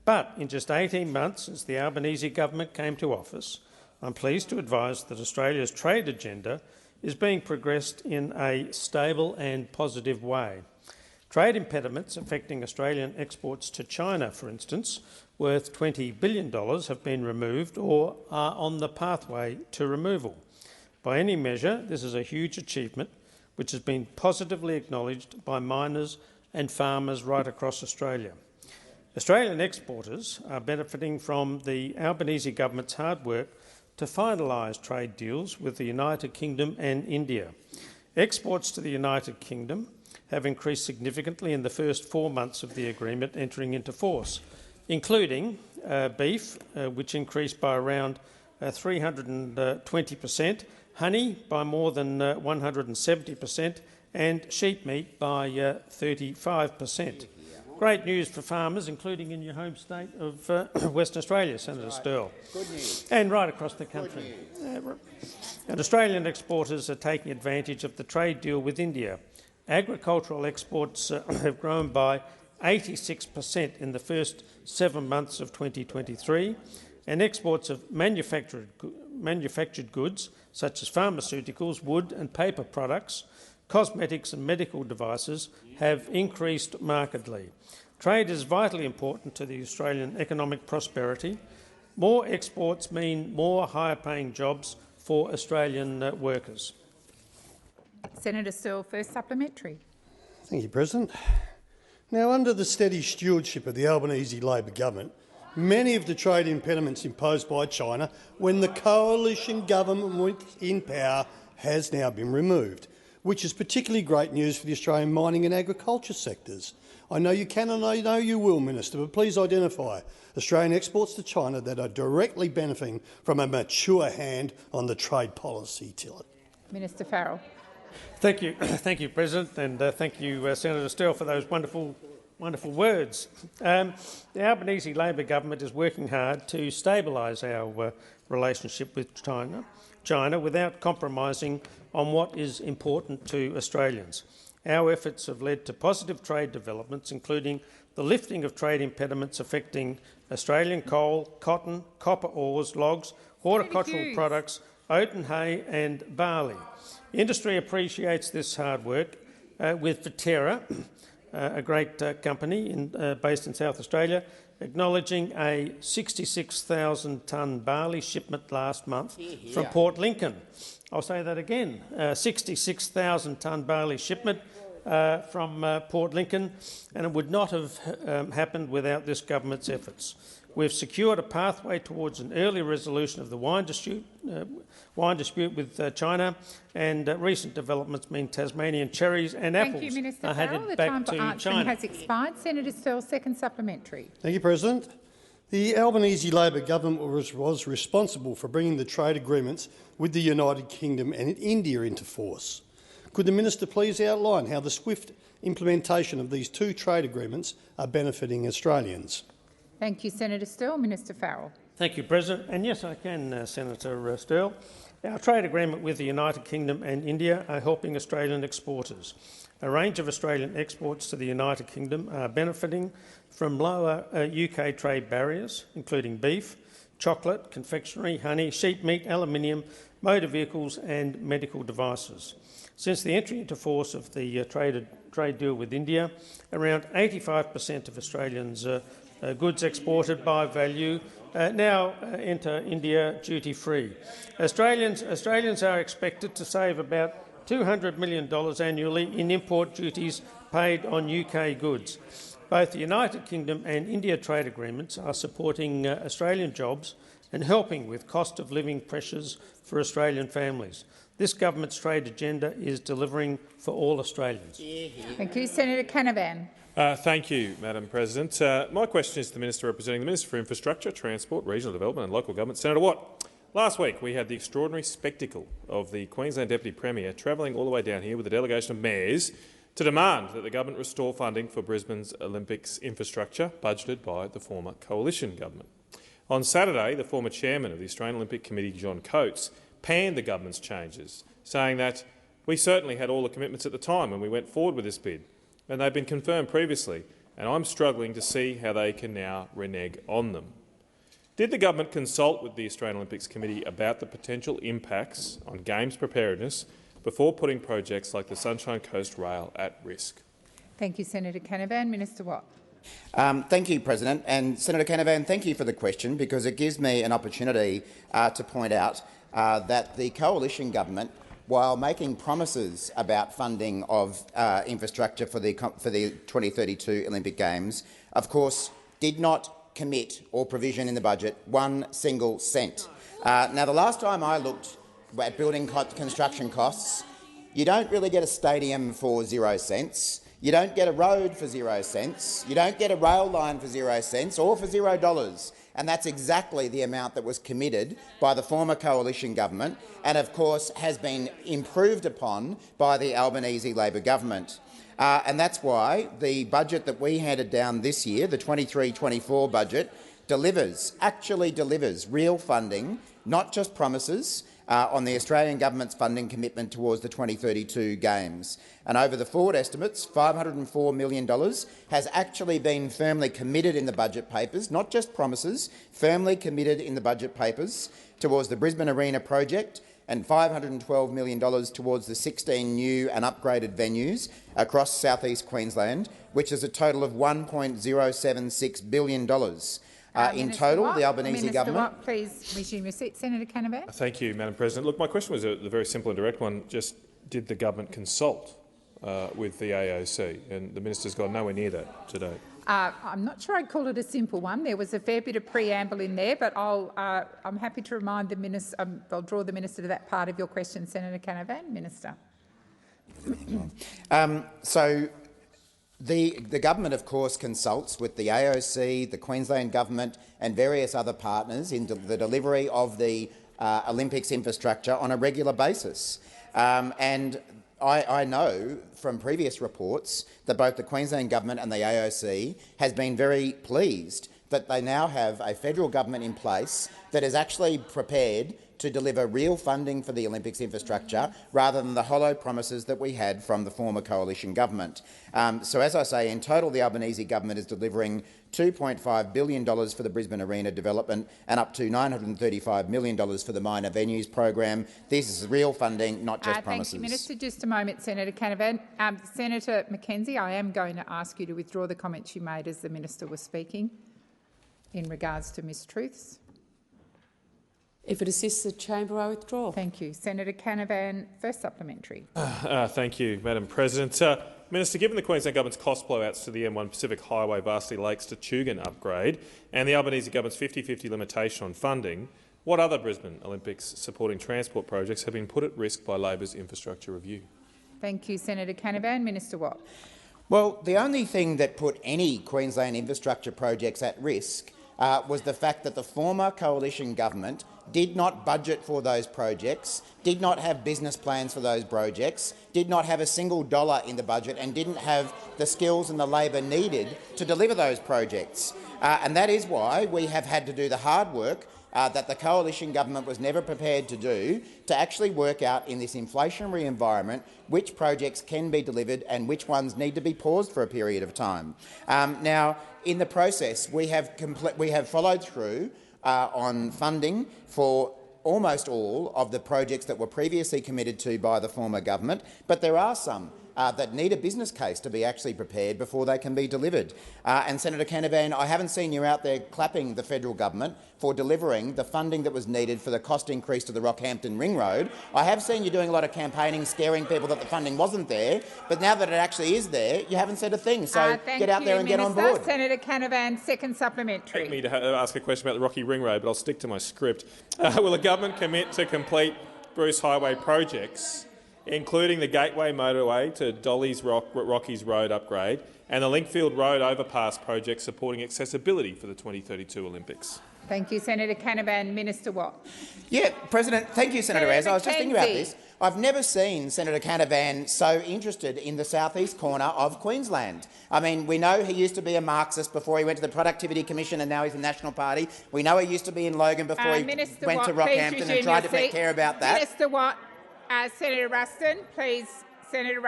But in just 18 months since the Albanese government came to office, I'm pleased to advise that Australia's trade agenda is being progressed in a stable and positive way. Trade impediments affecting Australian exports to China, for instance, worth $20 billion have been removed or are on the pathway to removal. By any measure, this is a huge achievement which has been positively acknowledged by miners and farmers right across Australia. Australian exporters are benefiting from the Albanese government's hard work to finalise trade deals with the United Kingdom and India. Exports to the United Kingdom have increased significantly in the first 4 months of the agreement entering into force, including beef, which increased by around 320%, honey by more than 170%, and sheep meat by 35%. Great news for farmers, including in your home state of Western Australia, Senator Sterle, and right across the country. And Australian exporters are taking advantage of the trade deal with India. Agricultural exports have grown by 86% in the first 7 months of 2023, and exports of manufactured goods, such as pharmaceuticals, wood and paper products, cosmetics and medical devices, have increased markedly. Trade is vitally important to the Australian economic prosperity. More exports mean more higher-paying jobs for Australian workers. Senator Sterle, first supplementary. Thank you, President. Now, under the steady stewardship of the Albanese Labor government, many of the trade impediments imposed by China when the coalition government in power has now been removed, which is particularly great news for the Australian mining and agriculture sectors. I know you can and I know you will, Minister, but please identify Australian exports to China that are directly benefiting from a mature hand on the trade policy tilt. Minister Farrell. Thank you, thank you, President, and thank you, Senator Sterle, for those wonderful words. The Albanese Labor government is working hard to stabilise our relationship with China without compromising on what is important to Australians. Our efforts have led to positive trade developments, including the lifting of trade impediments affecting Australian coal, cotton, copper ores, logs, horticultural products, oat and hay and barley. The industry appreciates this hard work with Viterra, a great company based in South Australia, acknowledging a 66,000-tonne barley shipment last month from Port Lincoln. I'll say that again, 66,000-tonne barley shipment from Port Lincoln, and it would not have happened without this government's efforts. We've secured a pathway towards an early resolution of the wine dispute with China, and recent developments mean Tasmanian cherries and apples Thank you, Minister are Farrell. headed The back time for to answering China. has expired. Senator Sterle, second supplementary. Thank you, President. The Albanese Labor government was responsible for bringing the trade agreements with the United Kingdom and India into force. Could the minister please outline how the swift implementation of these two trade agreements are benefiting Australians? Thank you, Senator Sterle. Minister Farrell. Thank you, President. And yes, I can, Senator Sterle. Our trade agreement with the United Kingdom and India are helping Australian exporters. A range of Australian exports to the United Kingdom are benefiting from lower UK trade barriers, including beef, chocolate, confectionery, honey, sheep meat, aluminium, motor vehicles and medical devices. Since the entry into force of the trade deal with India, around 85% of Australians' goods exported by value now enter India duty-free. Australians are expected to save about $200 million annually in import duties paid on UK goods. Both the United Kingdom and India trade agreements are supporting Australian jobs and helping with cost of living pressures for Australian families. This government's trade agenda is delivering for all Australians. Thank you. Senator Canavan. Thank you, Madam President. My question is to the Minister representing the Minister for Infrastructure, Transport, Regional Development and Local Government, Senator Watt. Last week we had the extraordinary spectacle of the Queensland Deputy Premier travelling all the way down here with a delegation of mayors to demand that the government restore funding for Brisbane's Olympics infrastructure budgeted by the former coalition government. On Saturday, the former chairman of the Australian Olympic Committee, John Coates, panned the government's changes, saying that we certainly had all the commitments at the time when we went forward with this bid, and they've been confirmed previously, and I'm struggling to see how they can now renege on them. Did the government consult with the Australian Olympics Committee about the potential impacts on Games preparedness before putting projects like the Sunshine Coast Rail at risk? Thank you, Senator Canavan. Minister Watt. Thank you, President. And Senator Canavan, thank you for the question, because it gives me an opportunity to point out that the coalition government, while making promises about funding of infrastructure for the 2032 Olympic Games, of course did not commit or provision in the budget one single cent. Now, the last time I looked at building construction costs, you don't really get a stadium for 0 cents. You don't get a road for 0 cents. You don't get a rail line for 0 cents or for $0. And that's exactly the amount that was committed by the former coalition government and, of course, has been improved upon by the Albanese Labor government. And that's why the budget that we handed down this year, the 23-24 budget, actually delivers real funding, not just promises, on the Australian government's funding commitment towards the 2032 Games. And over the forward estimates, $504 million has actually been firmly committed in the budget papers, not just promises, firmly committed in the budget papers towards the Brisbane Arena project, and $512 million towards the 16 new and upgraded venues across south-east Queensland, which is a total of $1.076 billion. In total, Watt, the Albanese government— Watt, please resume your seat. Senator Canavan. Thank you, Madam President. Look, my question was a very simple and direct one. Just did the government consult with the AOC? And the minister's gone nowhere near that today. I'm not sure I'd call it a simple one. There was a fair bit of preamble in there, but I'm happy to remind the Minister, I'll draw the Minister to that part of your question, Senator Canavan. Minister. So the government, of course, consults with the AOC, the Queensland Government and various other partners in the delivery of the Olympics infrastructure on a regular basis. And I know from previous reports that both the Queensland Government and the AOC has been very pleased that they now have a federal government in place that is actually prepared to deliver real funding for the Olympics infrastructure rather than the hollow promises that we had from the former coalition government. So, as I say, in total the Albanese government is delivering $2.5 billion for the Brisbane Arena development and up to $935 million for the minor venues program. This is real funding, not just promises. Thank you, Minister. Just a moment, Senator Canavan. Senator McKenzie, I am going to ask you to withdraw the comments you made as the Minister was speaking in regards to mistruths. If it assists the chamber, I withdraw. Thank you. Senator Canavan, first supplementary. Thank you, Madam President. Minister, given the Queensland Government's cost blowouts to the M1 Pacific Highway Varsity Lakes to Tugun upgrade and the Albanese Government's 50-50 limitation on funding, what other Brisbane Olympics supporting transport projects have been put at risk by Labor's infrastructure review? Thank you, Senator Canavan. Minister Watt. Well, the only thing that put any Queensland infrastructure projects at risk was the fact that the former coalition government did not budget for those projects, did not have business plans for those projects, did not have a single dollar in the budget and didn't have the skills and the labour needed to deliver those projects. And that is why we have had to do the hard work that the coalition government was never prepared to do, to actually work out in this inflationary environment which projects can be delivered and which ones need to be paused for a period of time. Now, in the process, we have followed through on funding for almost all of the projects that were previously committed to by the former government, but there are some that need a business case to be actually prepared before they can be delivered. And Senator Canavan, I haven't seen you out there clapping the federal government for delivering the funding that was needed for the cost increase to the Rockhampton Ring Road. I have seen you doing a lot of campaigning, scaring people that the funding wasn't there, but now that it actually is there, you haven't said a thing. So get out there and get on board. Senator Canavan, second supplementary. Take me to ask a question about the Rocky Ring Road, but I'll stick to my script. Will the government commit to complete Bruce Highway projects, including the Gateway Motorway to Dolly's Rockies Road upgrade and the Linkfield Road overpass project supporting accessibility for the 2032 Olympics? Thank you, Senator Canavan. Minister Watt. Yeah, President, thank you, Senator Raz. I was just thinking about this. I've never seen Senator Canavan so interested in the southeast corner of Queensland. I mean, we know he used to be a Marxist before he went to the Productivity Commission and now he's in the National Party. We know he used to be in Logan before he went to Rockhampton and tried to take care about that. Minister Watt. Senator Ruston, please.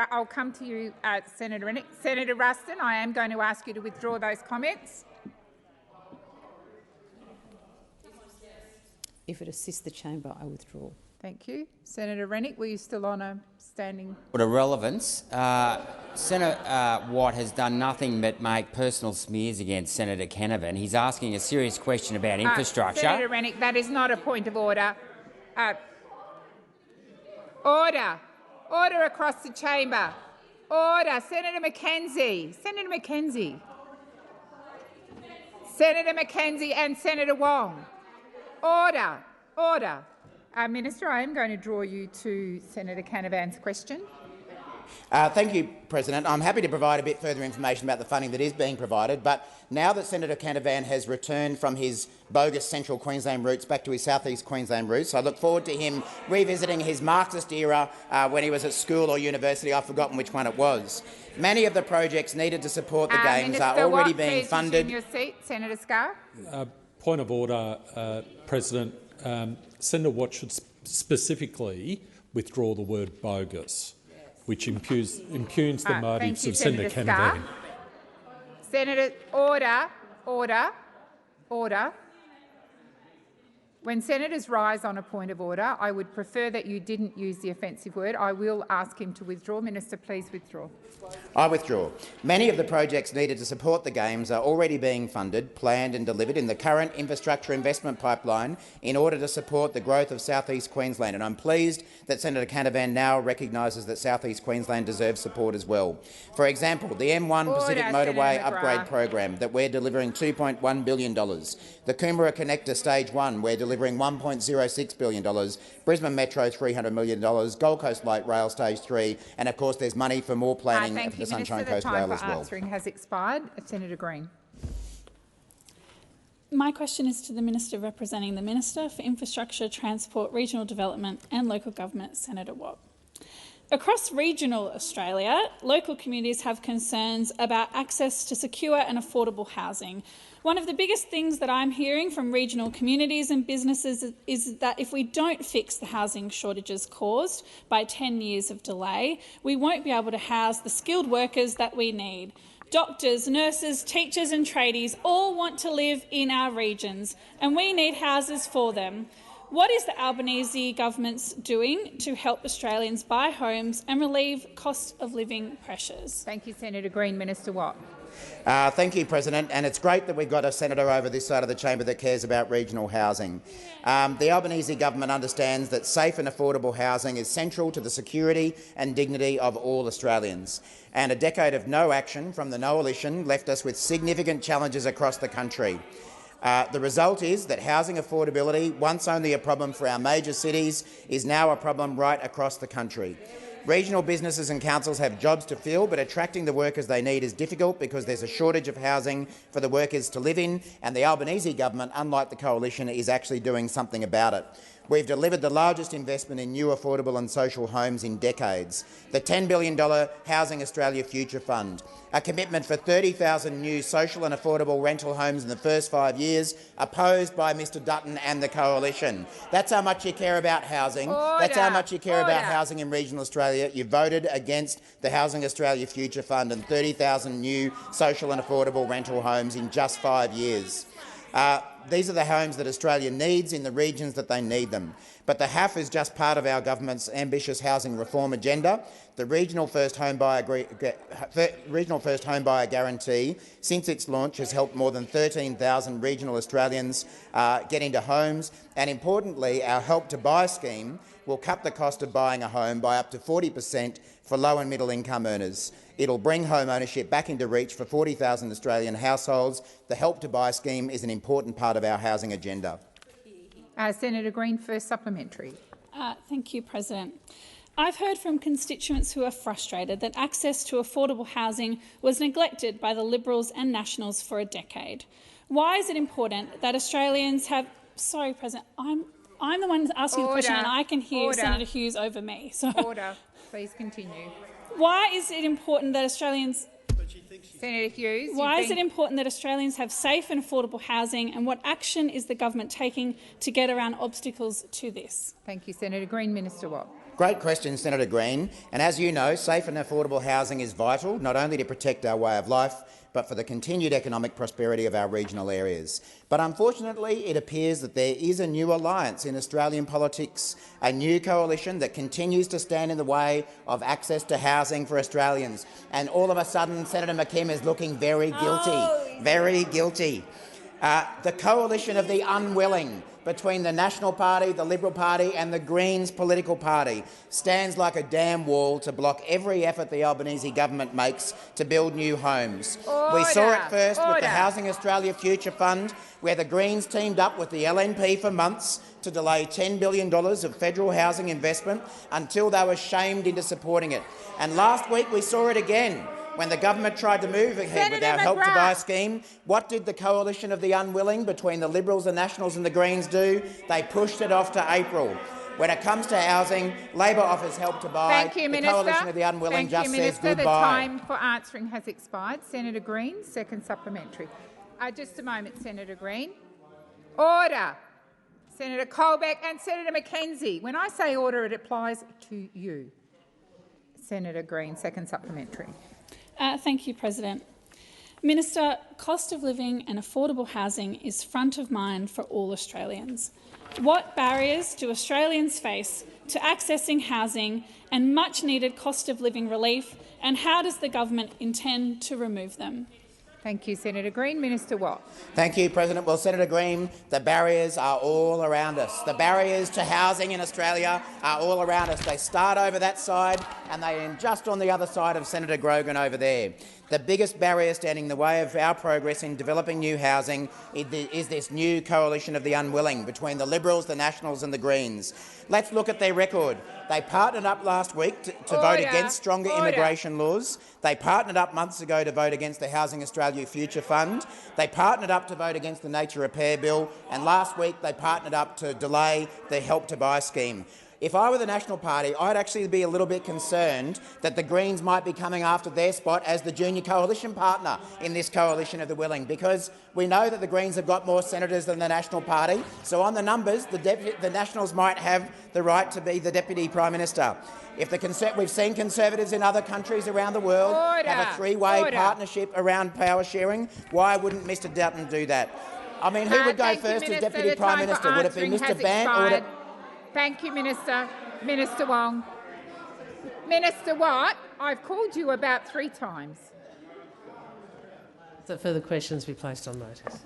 I'll come to you, Senator Rennick. Senator Ruston, I am going to ask you to withdraw those comments. If it assists the chamber, I withdraw. Thank you. Senator Rennick, were you still on a standing? What a relevance. Senator Watt has done nothing but make personal smears against Senator Canavan. He's asking a serious question about infrastructure. Senator Rennick, that is not a point of order. Order. Order across the chamber. Order. Senator McKenzie. Senator McKenzie. Senator McKenzie and Senator Wong. Order. Order. Minister, I am going to draw you to Senator Canavan's question. Thank you, President. I'm happy to provide a bit further information about the funding that is being provided, but now that Senator Canavan has returned from his bogus central Queensland roots back to his southeast Queensland roots, I look forward to him revisiting his Marxist era when he was at school or university. I've forgotten which one it was. Many of the projects needed to support the Games are already being funded. Your seat. Senator Scarr. Point of order, President. Senator Watt should specifically withdraw the word bogus, which impugns the motives of Senator Canavan. Senator, order. When senators rise on a point of order, I would prefer that you didn't use the offensive word. I will ask him to withdraw. Minister, please withdraw. I withdraw. Many of the projects needed to support the Games are already being funded, planned and delivered in the current infrastructure investment pipeline in order to support the growth of South East Queensland, and I'm pleased that Senator Canavan now recognises that South East Queensland deserves support as well. For example, the M1 Pacific Motorway upgrade program that we're delivering $2.1 billion. The Coomera Connector Stage 1, we're delivering $1.06 billion. Brisbane Metro $300 million. Gold Coast Light Rail Stage 3, and of course there's money for more planning for the Sunshine Coast Rail as well. Answering has expired. Senator Green. My question is to the Minister representing the Minister for Infrastructure, Transport, Regional Development and Local Government, Senator Watt. Across regional Australia, local communities have concerns about access to secure and affordable housing. One of the biggest things that I'm hearing from regional communities and businesses is that if we don't fix the housing shortages caused by 10 years of delay, we won't be able to house the skilled workers that we need. Doctors, nurses, teachers and tradies all want to live in our regions, and we need houses for them. What is the Albanese government doing to help Australians buy homes and relieve cost of living pressures? Thank you, Senator Green. Minister Watt. Thank you, President, and it's great that we've got a senator over this side of the chamber that cares about regional housing. The Albanese government understands that safe and affordable housing is central to the security and dignity of all Australians, and a decade of no action from the coalition left us with significant challenges across the country. The result is that housing affordability, once only a problem for our major cities, is now a problem right across the country. Regional businesses and councils have jobs to fill, but attracting the workers they need is difficult because there's a shortage of housing for the workers to live in, and the Albanese government, unlike the coalition, is actually doing something about it. We've delivered the largest investment in new affordable and social homes in decades, the $10 billion Housing Australia Future Fund, a commitment for 30,000 new social and affordable rental homes in the first 5 years, opposed by Mr Dutton and the coalition. That's how much you care about housing. That's how much you care about housing in regional Australia. You voted against the Housing Australia Future Fund and 30,000 new social and affordable rental homes in just 5 years. These are the homes that Australia needs in the regions that they need them. But the HAF is just part of our government's ambitious housing reform agenda. The Regional First Home Buyer Guarantee, since its launch, has helped more than 13,000 regional Australians get into homes. And importantly, our Help to Buy scheme will cut the cost of buying a home by up to 40% for low and middle income earners. It'll bring home ownership back into reach for 40,000 Australian households. The Help to Buy scheme is an important part of our housing agenda. Senator Green, first supplementary. Thank you, President. I've heard from constituents who are frustrated that access to affordable housing was neglected by the Liberals and Nationals for a decade. Why is it important that Australians have— Sorry, President, I'm the one asking the question and I can hear Senator Hughes over me. So Order. Please continue. Why is it important that Australians— Senator Hughes. Why is it important that Australians have safe and affordable housing, and what action is the government taking to get around obstacles to this? Thank you, Senator Green. Minister Watt. Great question, Senator Green. And as you know, safe and affordable housing is vital, not only to protect our way of life, but for the continued economic prosperity of our regional areas. But unfortunately, it appears that there is a new alliance in Australian politics, a new coalition that continues to stand in the way of access to housing for Australians. And all of a sudden, Senator McKim is looking very guilty, very guilty. The coalition of the unwilling between the National Party, the Liberal Party and the Greens political party stands like a dam wall to block every effort the Albanese government makes to build new homes. We saw it first with the Housing Australia Future Fund, where the Greens teamed up with the LNP for months to delay $10 billion of federal housing investment until they were shamed into supporting it. And last week we saw it again when the government tried to move ahead with our Help to Buy scheme. What did the coalition of the unwilling between the Liberals, the Nationals and the Greens do? They pushed it off to April. When it comes to housing, Labor offers Help to Buy. Thank you, the Minister. coalition of the unwilling just says goodbye. The time for answering has expired. Senator Green, second supplementary. Just a moment, Senator Green. Order. Senator Colbeck and Senator McKenzie. When I say order, it applies to you. Senator Green, second supplementary. Thank you, President. Minister, cost of living and affordable housing is front of mind for all Australians. What barriers do Australians face to accessing housing and much-needed cost of living relief, and how does the government intend to remove them? Thank you, Senator Green. Minister Watt. Thank you, President. Well, Senator Green, the barriers are all around us. The barriers to housing in Australia are all around us. They start over that side and they end just on the other side of Senator Grogan over there. The biggest barrier standing in the way of our progress in developing new housing is this new coalition of the unwilling between the Liberals, the Nationals and the Greens. Let's look at their record. They partnered up last week to vote against stronger immigration laws. They partnered up months ago to vote against the Housing Australia Future Fund. They partnered up to vote against the Nature Repair Bill. And last week they partnered up to delay the Help to Buy scheme. If I were the National Party, I'd actually be a little bit concerned that the Greens might be coming after their spot as the junior coalition partner in this coalition of the willing, because we know that the Greens have got more senators than the National Party. So on the numbers, the Nationals might have the right to be the Deputy Prime Minister. If we've seen Conservatives in other countries around the world have a three-way partnership around power sharing, why wouldn't Mr Dutton do that? I mean, who would go first as Deputy Prime Minister? Would it be Mr Bant or would it... Thank you, Minister. Minister Wong. Minister Watt, I've called you about 3 times. So further questions be placed on notice.